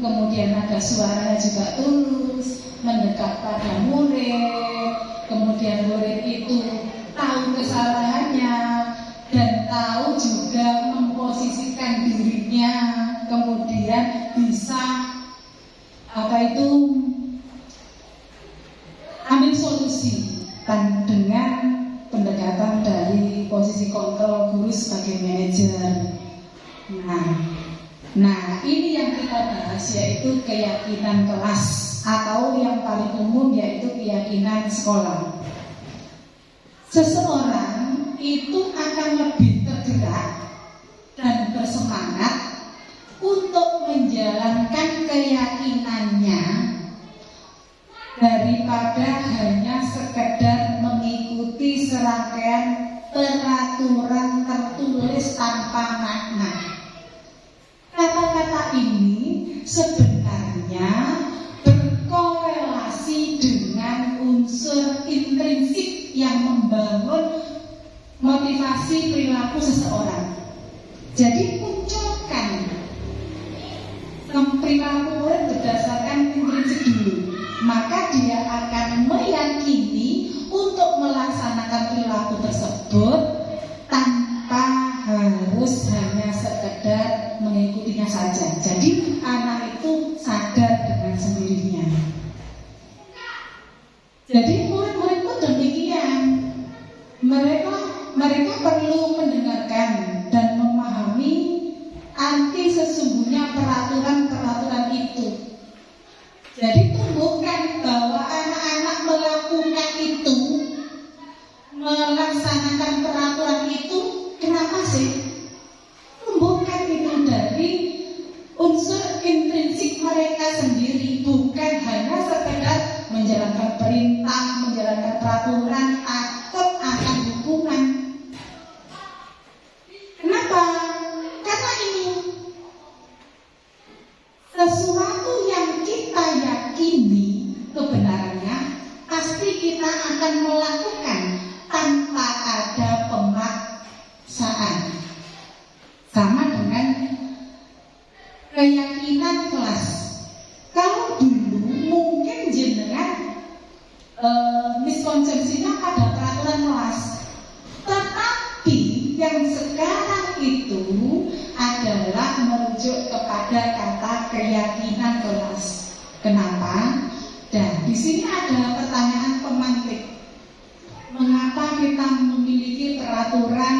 kemudian nada suaranya juga tulus, mendekat pada murid, kemudian murid itu tahu kesalahannya dan tahu juga memposisikan dirinya, kemudian bisa ambil solusi dan dengan pendekatan dari posisi kontrol guru sebagai manajer. Nah, ini yang kita bahas, yaitu keyakinan kelas atau yang paling umum yaitu keyakinan sekolah. Seseorang itu akan lebih tergerak dan bersemangat untuk menjalankan keyakinannya daripada hanya sekedar mengikuti serangkaian peraturan tertulis tanpa makna. Kata-kata ini sebenarnya berkorelasi dengan unsur intrinsik yang membangun motivasi perilaku seseorang. Jadi munculkan perilaku murid berdasarkan intrinsik dulu, maka dia akan meyakini untuk melaksanakan perilaku tersebut tanpa harus hanya sekedar mengikutinya saja. Jadi anak itu sadar dengan sendirinya. Jadi murid-murid pun demikian. Mereka perlu mendengarkan dan memahami arti sesungguhnya peraturan-peraturan itu. Jadi tumbuhkan bahwa anak-anak melakukan itu, melaksanakan peraturan itu. Kenapa sih? Tumbuhkan itu dari unsur intrinsik mereka sendiri, bukan hanya sekedar menjalankan perintah, menjalankan peraturan, takut akan hukuman. Kenapa? Karena ini sesuatu yang kita yakini kebenarannya, pasti kita akan melakukan tanpa ada pemaksaan. Sama dengan keyakinan kelas. Kalau dulu mungkin jenengan miskonsepsinya pada peraturan kelas, tetapi yang sekarang itu adalah merujuk kepada kata keyakinan kelas. Kenapa? Dan di sini ada pertanyaan pemantik. Mengapa kita memiliki peraturan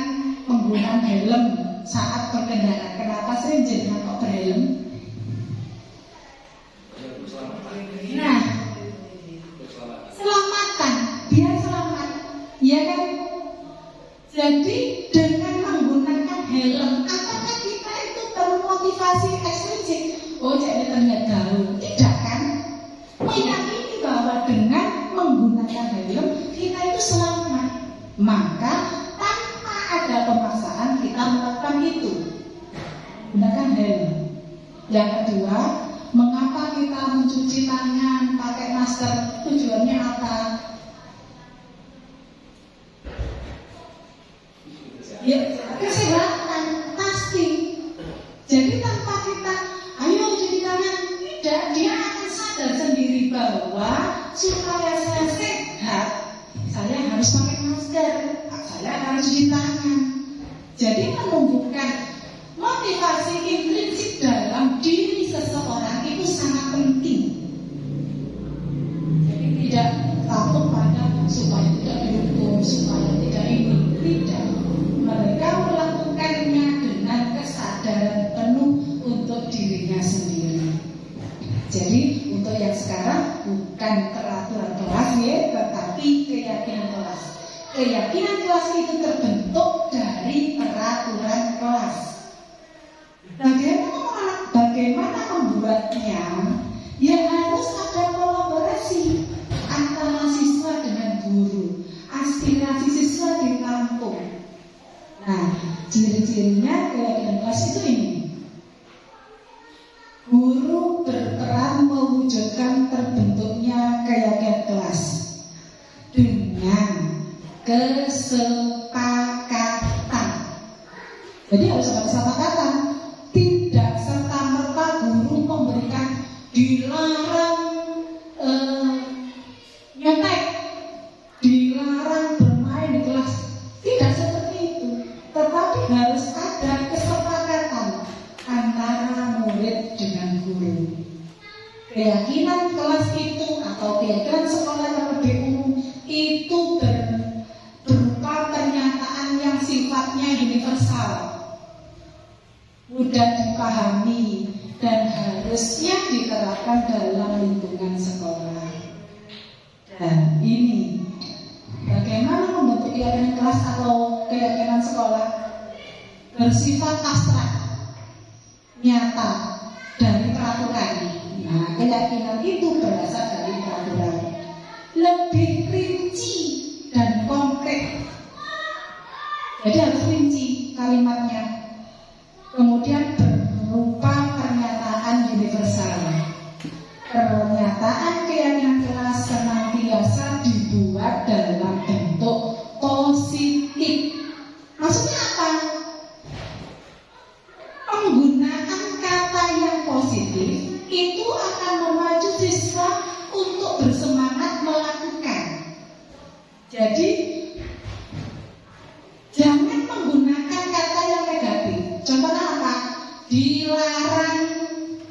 penggunaan helm saat berkendara? Kenapa sering jenengan kok berhelm? Nah, selamatan, biar selamat, ya kan? Jadi dengan menggunakan helm, apakah kita itu termotivasi ekstrinsik? Oh, jadi ternyata tidak kan? Meyakini bahwa dengan menggunakan helm kita itu selamat, maka tanpa ada pemaksaan kita melakukan itu. Gunakan helm. Yang kedua, mengapa kita mencuci tangan, pakai masker? Tujuannya apa? Ya, kesehatan pasti. Jadi tanpa kita ayo cuci tangan, tidak, dia akan sadar sendiri bahwa supaya saya sehat, saya harus pakai masker, saya harus cuci tangan. Jadi menumbuhkan motivasi intrinsik dalam diri seseorang itu sangat penting. Jadi tidak takut pada supaya tidak dihukum, supaya tidak ini, tidak. Mereka melakukannya dengan kesadaran penuh untuk dirinya sendiri. Jadi untuk yang sekarang bukan peraturan kelas ya, tetapi keyakinan kelas. Keyakinan kelas itu terbentuk dari peraturan kelas. Bagaimana membuatnya? Ya harus ada kolaborasi antara siswa dengan guru, aspirasi siswa ditampung. Nah, ciri-cirinya keyakinan kelas itu ini. Guru berperan mewujudkan terbentuknya keyakinan kelas dengan kesepakatan. Jadi harus ada kesepakatan. Tidak serta-merta guru memberikan dilarang nyontek, dilarang bermain di kelas. Tidak seperti itu. Tetapi harus ada kesepakatan antara murid dengan guru. Keyakinan kelas itu atau keyakinan sekolah yang lebih umum itu berupa pernyataan yang sifatnya universal, mudah dipahami dan harusnya diterapkan dalam lingkungan sekolah. Dan ini bagaimana membentuk keyakinan kelas atau keyakinan sekolah bersifat abstrak, nyata dari peraturan. Nah, keyakinan itu berasal dari peraturan, lebih rinci dan konkret. Jadi harus rinci kalimatnya. Kemudian berupa pernyataan universal. Pernyataan keyakinan kelas senantiasa dibuat dalam bentuk positif. Maksudnya apa? Penggunaan kata yang positif itu akan memacu siswa untuk bersemangat melakukan. Jadi jangan menggunakan kata yang negatif. Contohnya apa? Dilarang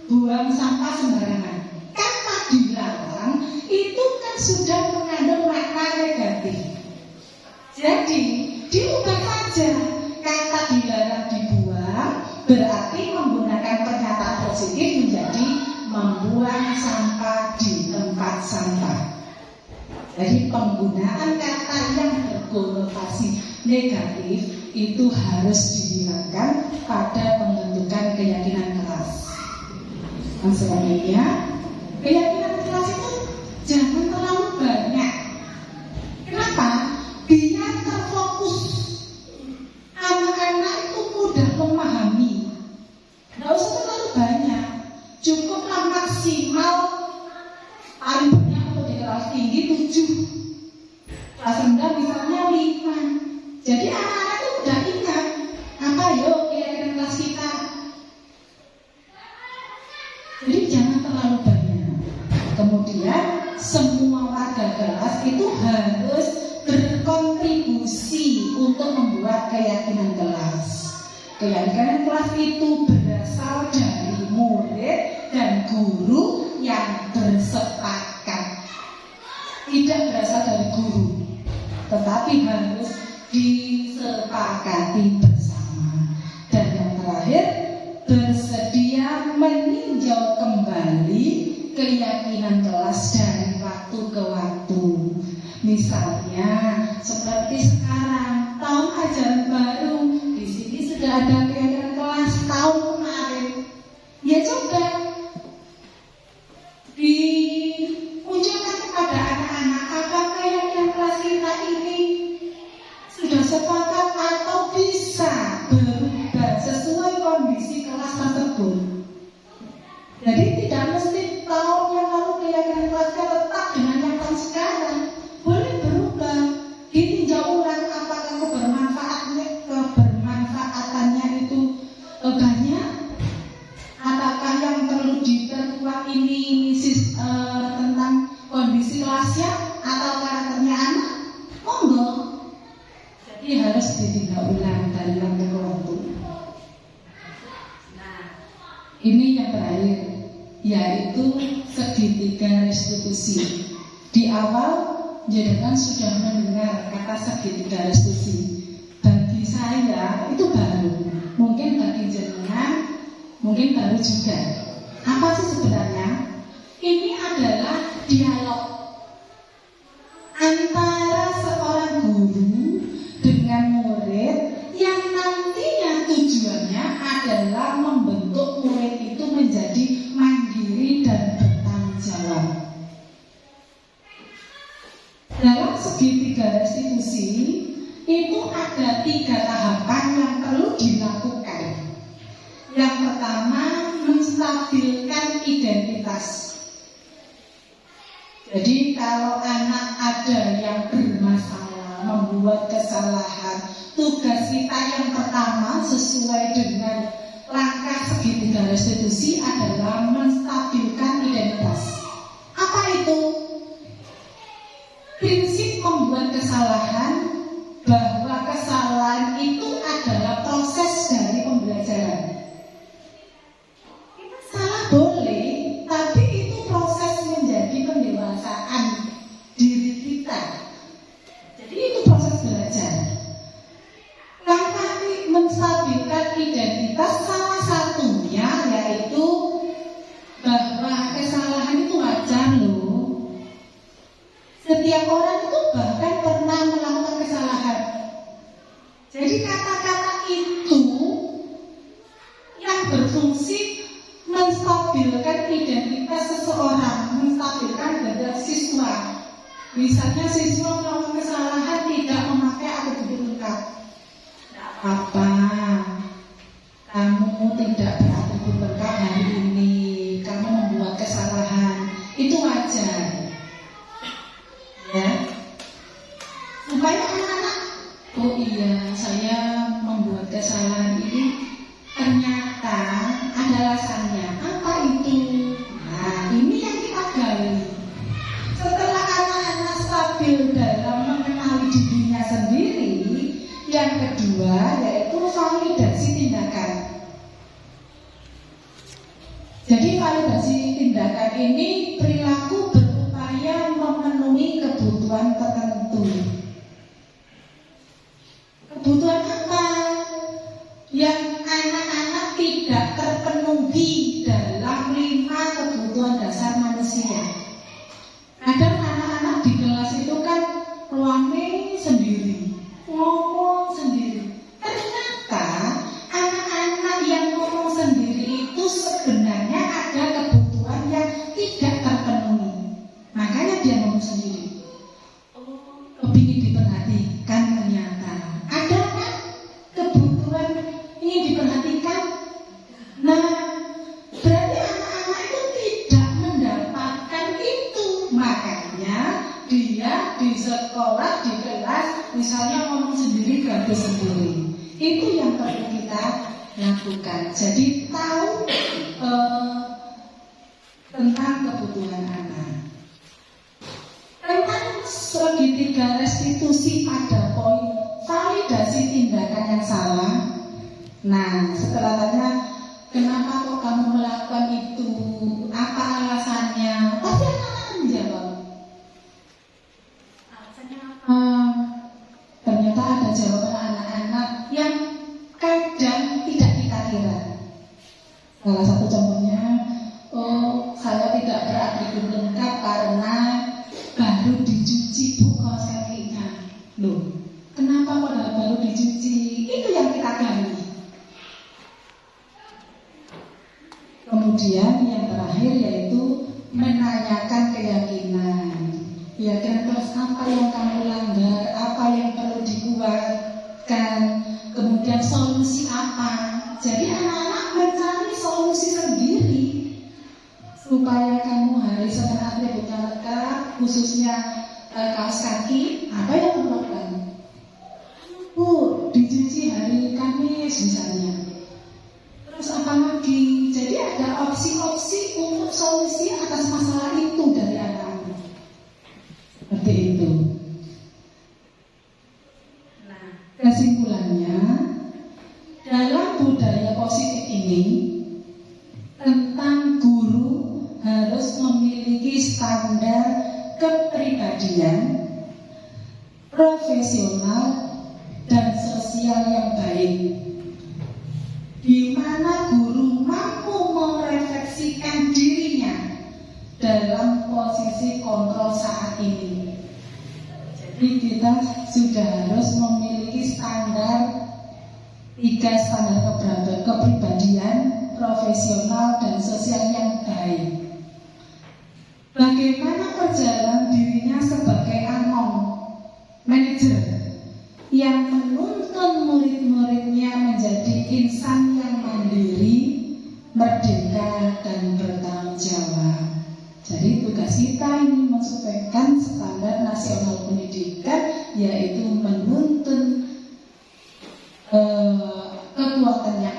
buang sampah sembarangan. Kata dilarang itu kan sudah mengandung makna negatif. Jadi diubah saja kata dilarang dibuang, berarti menggunakan pernyataan positif menjadi membuang sampah di tempat sampah. Jadi penggunaan kata yang berkonotasi negatif itu harus dihilangkan pada pembentukan keyakinan kelas. Nah, selanjutnya keyakinan kelas itu jangan terlalu banyak. Kenapa? Biar terfokus. Anak-anak itu mudah memahami. Nggak usah terlalu banyak. Cukuplah maksimal paling banyak untuk di kelas tinggi 7, kelas rendah misalnya 5. Jadi anak-anak itu udah ingat apa yuk keyakinan kelas kita. Jadi jangan terlalu banyak. Kemudian semua warga kelas itu harus berkontribusi untuk membuat keyakinan kelas. Keyakinan kelas itu berasal dari murid dan guru yang bersepakat. Tidak berasal dari guru, tetapi harus disepakati bersama. Dan yang terakhir, bersedia meninjau kembali keyakinan kelas dari waktu ke waktu. Misalnya seperti sekarang tahun ajaran baru, di sini sudah ada keyakinan kelas tahun kemarin. Ya coba dimunculkan kepada anak-anak, apakah keyakinan kelas kita ini yaitu segitiga restitusi. Di awal jenengan sudah mendengar kata segitiga restitusi. Bagi saya itu baru, mungkin bagi jenengan mungkin baru juga. Apa sih sebenarnya? Ini adalah dialog antara seorang guru dengan murid yang nantinya tujuannya adalah membentuk murid itu menjadi mandiri dan bertanggung jawab. Dalam segitiga restitusi itu ada 3 tahapan yang perlu dilakukan. Yang pertama, menstabilkan identitas. Jadi kalau anak ada yang bermasalah, membuat kesalahan, tugas kita yang pertama sesuai dengan langkah segitiga restitusi adalah menstabilkan identitas. Apa itu? Prinsip membuat kesalahan, bahwa kesalahan itu adalah proses dari pembelajaran. Kita salah boleh, tapi itu proses menjadi pendewasaan diri kita. Jadi itu proses belajar. Langkah menstabilkan identitas salah satunya yaitu bahwa kesalahan itu wajar loh. Setiap orang itu bahkan pernah melakukan kesalahan. Jadi kata-kata itu yang berfungsi menstabilkan identitas seseorang, menstabilkan dari siswa. Misalnya siswa melakukan kesalahan tidak memakai atribut lengkap. Tidak apa-apa, kamu tidak beratribut lengkap hari ini, kamu membuat kesalahan, itu wajar. Ya, supaya anak-anak, oh iya saya membuat kesalahan ini ternyata ada alasannya. Apa itu? Nah, ini yang kita gali. Setelah anak-anak stabil dalam mengenali dirinya sendiri, yang kedua yaitu validasi tindakan. Jadi validasi tindakan ini perilaku berupaya memenuhi kebutuhan tertentu. Kebutuhan apa? Yang anak-anak tidak terpenuhi dalam 5 kebutuhan dasar manusia. Kadang anak-anak di kelas itu kan ruame sendiri, ngomong sendiri. Ternyata anak-anak yang ngomong sendiri itu sebenarnya ada kebutuhan yang tidak terpenuhi. Makanya dia ngomong sendiri. Kepingin diperhatikan ternyata. Ada kan kebutuhan ingin diperhatikan? Nah, berarti anak-anak itu tidak mendapatkan itu. Makanya dia di sekolah, di kelas, misalnya ngomong sendiri, ganti sendiri. Itu yang perlu kita lakukan. Jadi tahu tentang kebutuhan anak. Tentang segitiga restitusi pada poin validasi tindakan yang salah. Nah, setelah tanya kenapa kok kamu melakukan itu, apa alasannya, pasti anak-anak menjawab. Alasannya apa? Ternyata ada jawaban anak-anak yang kadang tidak kita kira. Salah satu contohnya, oh saya tidak beratribut lengkap karena baru dicuci bu kaos kakinya. Loh, kenapa kok baru dicuci? Itu yang kita gali. Kemudian yang terakhir yaitu menanyakan keyakinan. Keyakinan terus apa yang kamu langgar, apa yang perlu dikuatkan, kemudian solusi apa. Jadi anak-anak mencari solusi sendiri supaya kamu hari Senin atributnya lengkap, khususnya kaos kaki. Apa yang perlu dilakukan? Bu, dicuci hari Kamis misalnya. Terus apa lagi? Jadi ada opsi-opsi untuk solusi atas masalah itu dari anak-anak. Seperti itu. Nah, kesimpulannya, dalam budaya positif ini tentang guru kepribadian, profesional, dan sosial yang baik, di mana guru mampu merefleksikan dirinya dalam posisi kontrol saat ini. Jadi kita sudah harus memiliki standar 3 standar kepribadian, profesional, dan sosial yang baik. Bagaimana perjalanan dirinya sebagai manajer yang menuntun murid-muridnya menjadi insan yang mandiri, merdeka, dan bertanggung jawab. Jadi tugas kita ini mensukseskan standar nasional pendidikan, yaitu menuntun kekuatan yang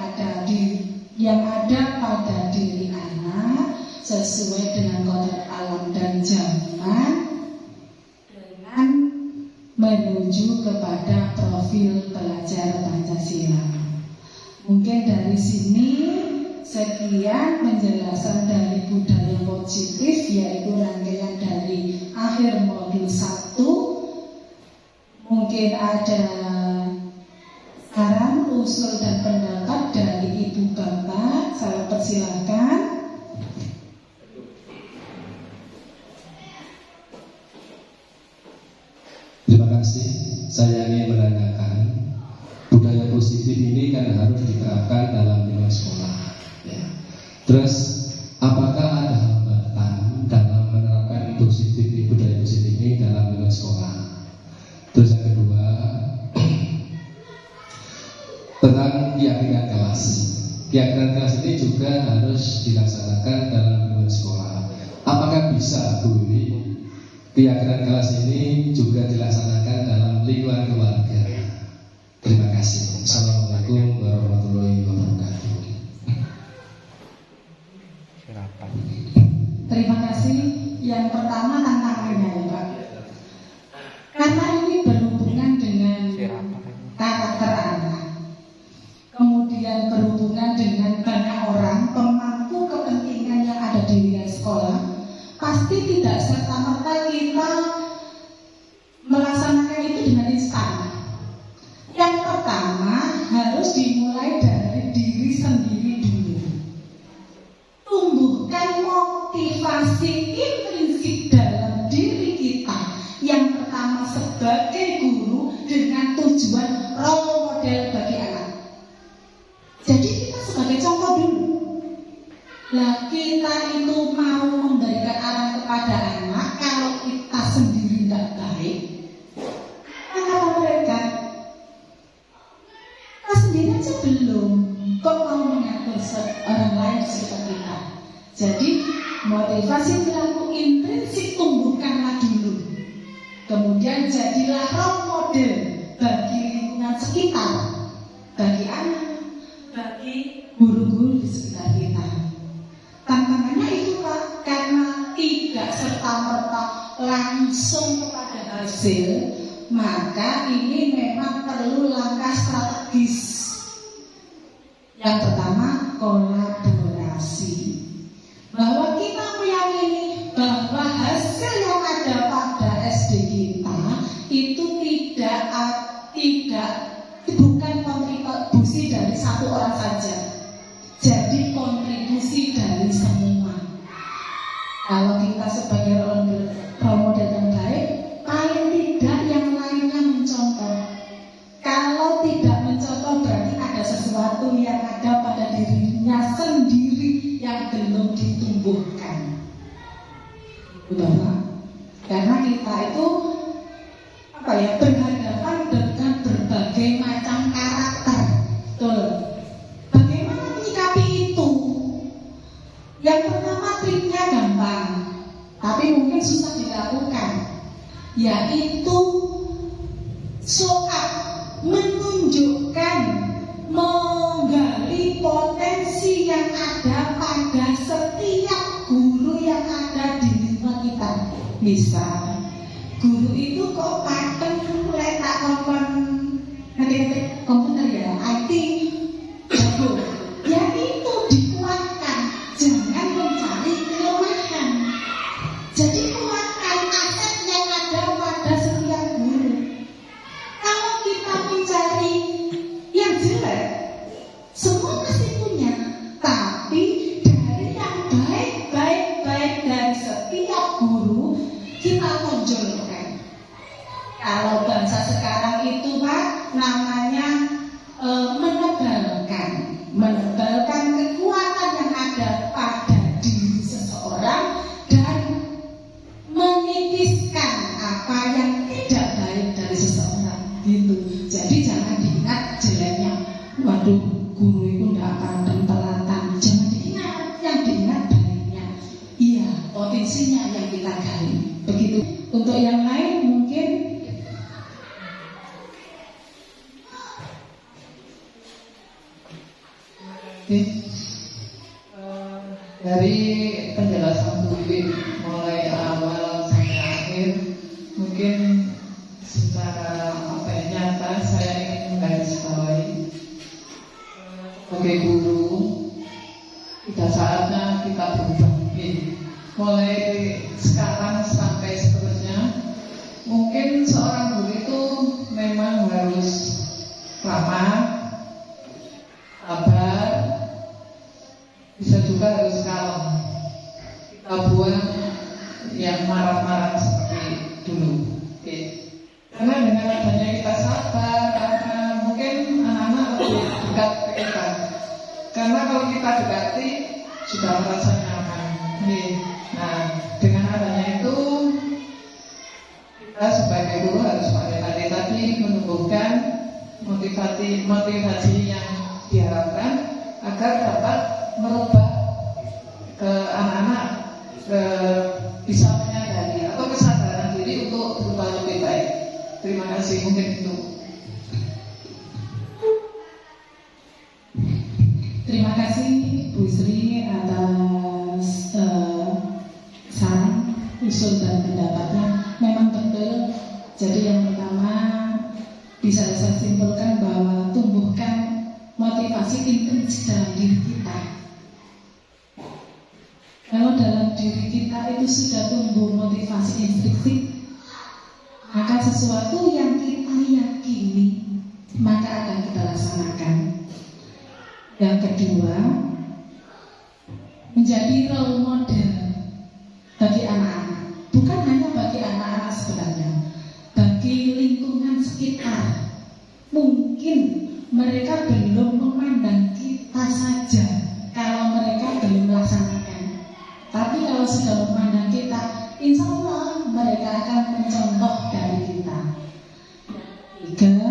ada pada diri anak sesuai dengan kodrat alam dan zaman, dengan menuju kepada profil pelajar Pancasila. Mungkin dari sini sekian penjelasan dari budaya positif, yaitu rangkaian dari akhir modul 1. Mungkin ada saran, usul, dan pendapat dari Ibu Bapak. Saya persilakan. Terima kasih. Saya ingin menanyakan, budaya positif ini kan harus diterapkan dalam lingkungan sekolah. Ya. Terus, apakah ada hambatan dalam menerapkan budaya positif ini dalam lingkungan sekolah? Terus yang kedua, tentang keyakinan kelas. Keyakinan kelas ini juga harus dilaksanakan dalam lingkungan sekolah. Apakah bisa, Bu Wiwi, keyakinan kelas ini juga dilaksanakan dalam lingkungan keluarga? Terima kasih. Assalamualaikum warahmatullahi wabarakatuh. Terima kasih. Yang pertama tantangannya, Pak. Karena ini berhubungan dengan karakter anak, kemudian berhubungan dengan banyak orang, pemangku kepentingan yang ada di wilayah sekolah. Pasti tidak serta-merta kita melaksanakan itu dengan instan. Yang pertama harus dimulai dari diri sendiri dulu. Tumbuhkan motivasi intrinsik dalam diri kita. Yang pertama sebagai guru dengan tujuan role model bagi anak. Jadi kita sebagai contoh dulu. Lah kita itu mau memberikan arahan kepada anak, kalau kita sendiri tidak baik, apa mereka? Kita sendiri aja belum, kok mau mengatur orang lain sekitar kita. Jadi motivasi perilaku intrinsik tumbuhkanlah dulu. Kemudian jadilah role model bagi lingkungan sekitar, bagi anak, bagi guru-guru di sekitar kita. Tantangannya itu Pak, karena tidak serta-merta langsung kepada hasil, maka ini memang perlu langkah strategis. Yang pertama, kolaborasi. Bahwa kita meyakini bahwa hasil yang ada pada SD kita itu bukan kontribusi dari satu orang saja. Jadi kontribusi dari semua. Kalau kita sebagai role model yang baik, paling tidak yang lainnya mencontoh. Kalau tidak mencontoh, berarti ada sesuatu yang ada pada dirinya sendiri yang belum ditumbuhkan. Bapak, karena kita itu berhadapan dengan berbagai macam karakter. Betul. Bagaimana menyikapi itu? Yang pertama triknya gampang, tapi mungkin susah dilakukan, yaitu soal menunjukkan, menggali potensi yang ada pada setiap guru yang ada di lingkungan kita. Misal, guru itu kok paten letak komputer ya, IT jago. Ya itu dikuatkan, jangan mencari kelemahan. Jadi kuatkan aset yang ada Untuk yang lain mungkin dari penjelasan Budi mulai awal sampai akhir, mungkin secara nyata saya ingin menggarisbawahi sebagai guru tidak saatnya kita berubah. Mulai sekarang sampai seterusnya, mungkin seorang guru itu memang harus ramah, sabar, bisa juga harus kalem. Kita buang yang marah-marah seperti dulu. Oke. Karena dengan adanya kita sabar, karena mungkin anak-anak lebih dekat ke kita. Karena kalau kita dekati sudah merasa nyaman. Oke. Nah, dengan adanya itu kita sebagai guru harus pandai-pandai tadi menumbuhkan motivasi yang diharapkan agar dapat merubah ke anak-anak bisa menyadari atau kesadaran diri untuk berubah lebih baik. Terima kasih, mungkin itu. terima kasih Bu Sri atas saran, usul dan pendapatnya. Memang betul. Jadi yang pertama bisa saya simpulkan bahwa tumbuhkan motivasi intrinsik dalam diri kita. Kalau dalam diri kita itu sudah tumbuh motivasi intrinsik, maka sesuatu yang kita yakini maka akan kita laksanakan. Yang kedua, menjadi role model bagi anak-anak. Bukan hanya bagi anak-anak sebenarnya, bagi lingkungan sekitar. Mungkin mereka belum memandang kita saja kalau mereka belum melaksanakan. Tapi kalau sudah memandang kita, insya Allah mereka akan mencontoh dari kita. Tiga,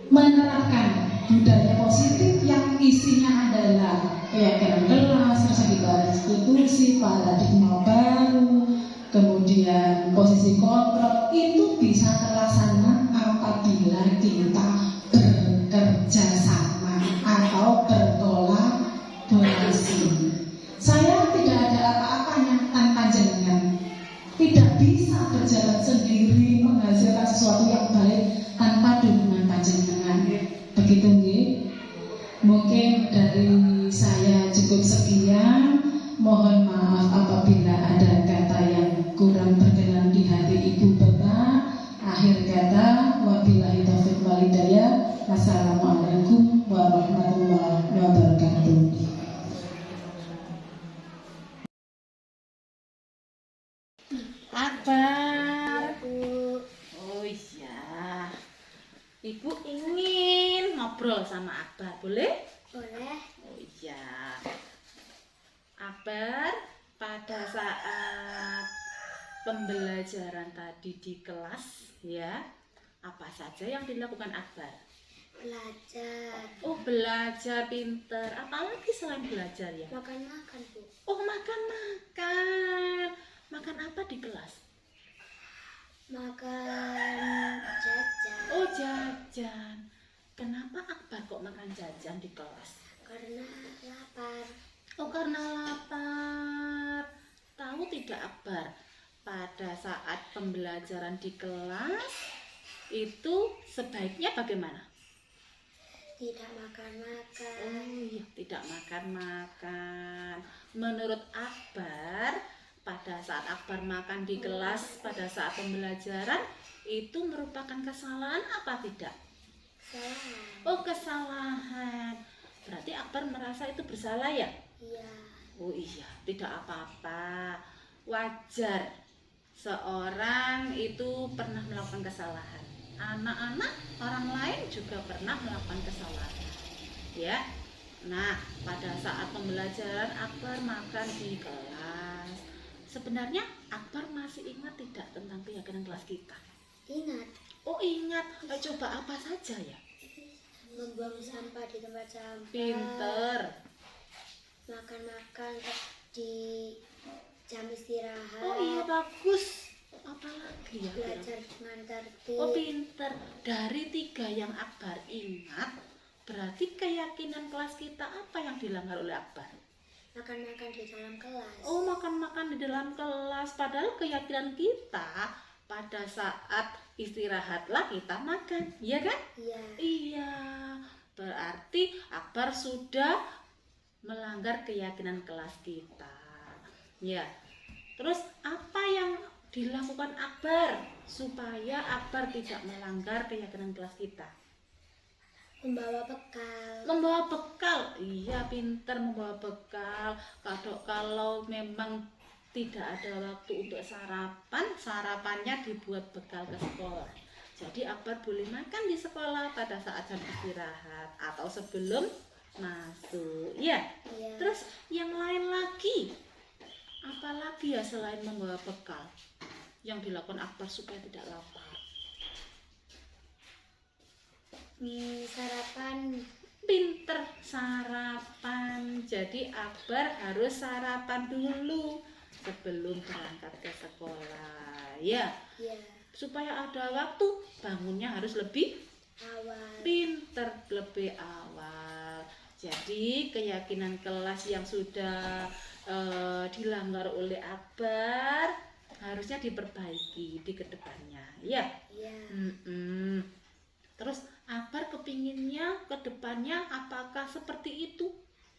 menerapkan budaya positif yang isinya adalah keyakinan kelas, persediaan institusi, paradigma baru, kemudian posisi kontrol, itu bisa terlaksana apabila kita bekerja sama atau berkolaborasi. Saya tidak ada apa-apanya tanpa jenengan. Tidak bisa berjalan sendiri menghasilkan sesuatu yang baik tanpa dukungan panjenengan. Begitu nggih. Mungkin dari saya cukup sekian. Mohon maaf apabila ada kata yang kurang berkenan di hati Ibu Bapak. Akhir kata, wabillahi taufiq wal hidayah. Wassalamualaikum warahmatullahi wabarakatuh. Akbar. Oh iya. Ibu ingin ngobrol sama Akbar, boleh? Boleh. Oh iya. Akbar, pada saat pembelajaran tadi di kelas, ya, apa saja yang dilakukan Akbar? Belajar. Oh, belajar, pinter. Apalagi selain belajar ya? Makan-makan, Bu. Oh, makan-makan. Makan apa di kelas? Makan jajan. Oh, jajan. Kenapa Akbar kok makan jajan di kelas? Karena lapar. Oh, karena lapar. Tahu tidak Akbar, pada saat pembelajaran di kelas itu sebaiknya bagaimana? Tidak makan-makan. Oh iya, tidak makan-makan. Menurut Akbar, pada saat Akbar makan di kelas pada saat pembelajaran itu merupakan kesalahan apa tidak? Kesalahan. Oh, kesalahan. Berarti Akbar merasa itu bersalah ya? Iya. Oh iya, tidak apa-apa. Wajar seorang itu pernah melakukan kesalahan. Anak-anak, orang lain juga pernah melakukan kesalahan. Ya. Nah, pada saat pembelajaran Akbar makan di kelas. Sebenarnya Akbar masih ingat tidak tentang keyakinan kelas kita? Ingat. Oh, ingat. Coba apa saja ya? Membuang sampah di tempat sampah. Pinter. Makan-makan di jam istirahat. Oh iya, bagus. Apalagi ya? Belajar dengan tertib. Oh pinter. Dari 3 yang Akbar ingat, berarti keyakinan kelas kita apa yang dilanggar oleh Akbar? Makan-makan di dalam kelas. Oh, makan-makan di dalam kelas. Padahal keyakinan kita pada saat istirahatlah kita makan, iya kan? Iya. Iya. Berarti Akbar sudah melanggar keyakinan kelas kita. Ya. Terus apa yang dilakukan Akbar supaya Akbar tidak melanggar keyakinan kelas kita? Membawa bekal. Membawa bekal, iya pinter membawa bekal. Kalau memang tidak ada waktu untuk sarapan, sarapannya dibuat bekal ke sekolah. Jadi Akbar boleh makan di sekolah pada saat jam istirahat atau sebelum masuk. Ya. Iya. Terus yang lain lagi, apalagi ya selain membawa bekal yang dilakukan Akbar supaya tidak lapar? Sarapan. Pinter sarapan. Jadi Akbar harus sarapan dulu sebelum berangkat ke sekolah. Ya. Iya. Supaya ada waktu, bangunnya harus lebih Awal. pinter, lebih awal. Jadi keyakinan kelas yang sudah dilanggar oleh Akbar harusnya diperbaiki di kedepannya. Ya. Iya. Terus Akbar kepinginnya ke depannya apakah seperti itu?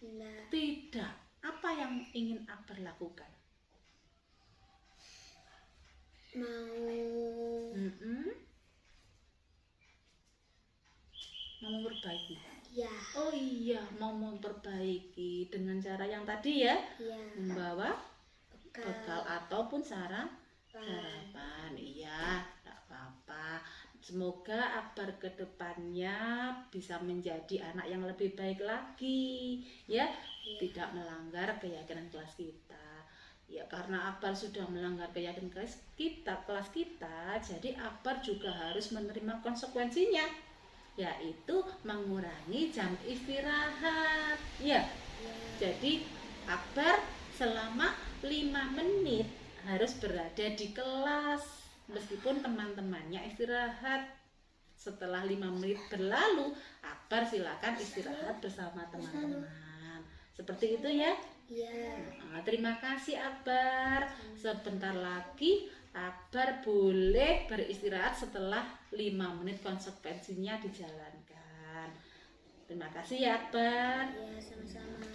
Nah, Tidak. Apa yang ingin Akbar lakukan? mau Mau memperbaiki. ya. Oh iya, mau memperbaiki dengan cara yang tadi ya, Iya. membawa Bekal. bekal ataupun sarapan. Iya, tidak apa-apa. Semoga Akbar ke depannya bisa menjadi anak yang lebih baik lagi, ya, tidak melanggar keyakinan kelas kita. Ya, karena Akbar sudah melanggar keyakinan kelas kita, jadi Akbar juga harus menerima konsekuensinya, yaitu mengurangi jam istirahat. Ya, jadi Akbar selama 5 menit harus berada di kelas. Meskipun teman-temannya istirahat. Setelah 5 menit berlalu, Akbar silakan istirahat bersama teman-teman. Seperti itu ya. Iya. Terima kasih Akbar. Sebentar lagi Akbar boleh beristirahat setelah 5 menit konsekuensinya dijalankan. Terima kasih ya Akbar. Iya, sama-sama.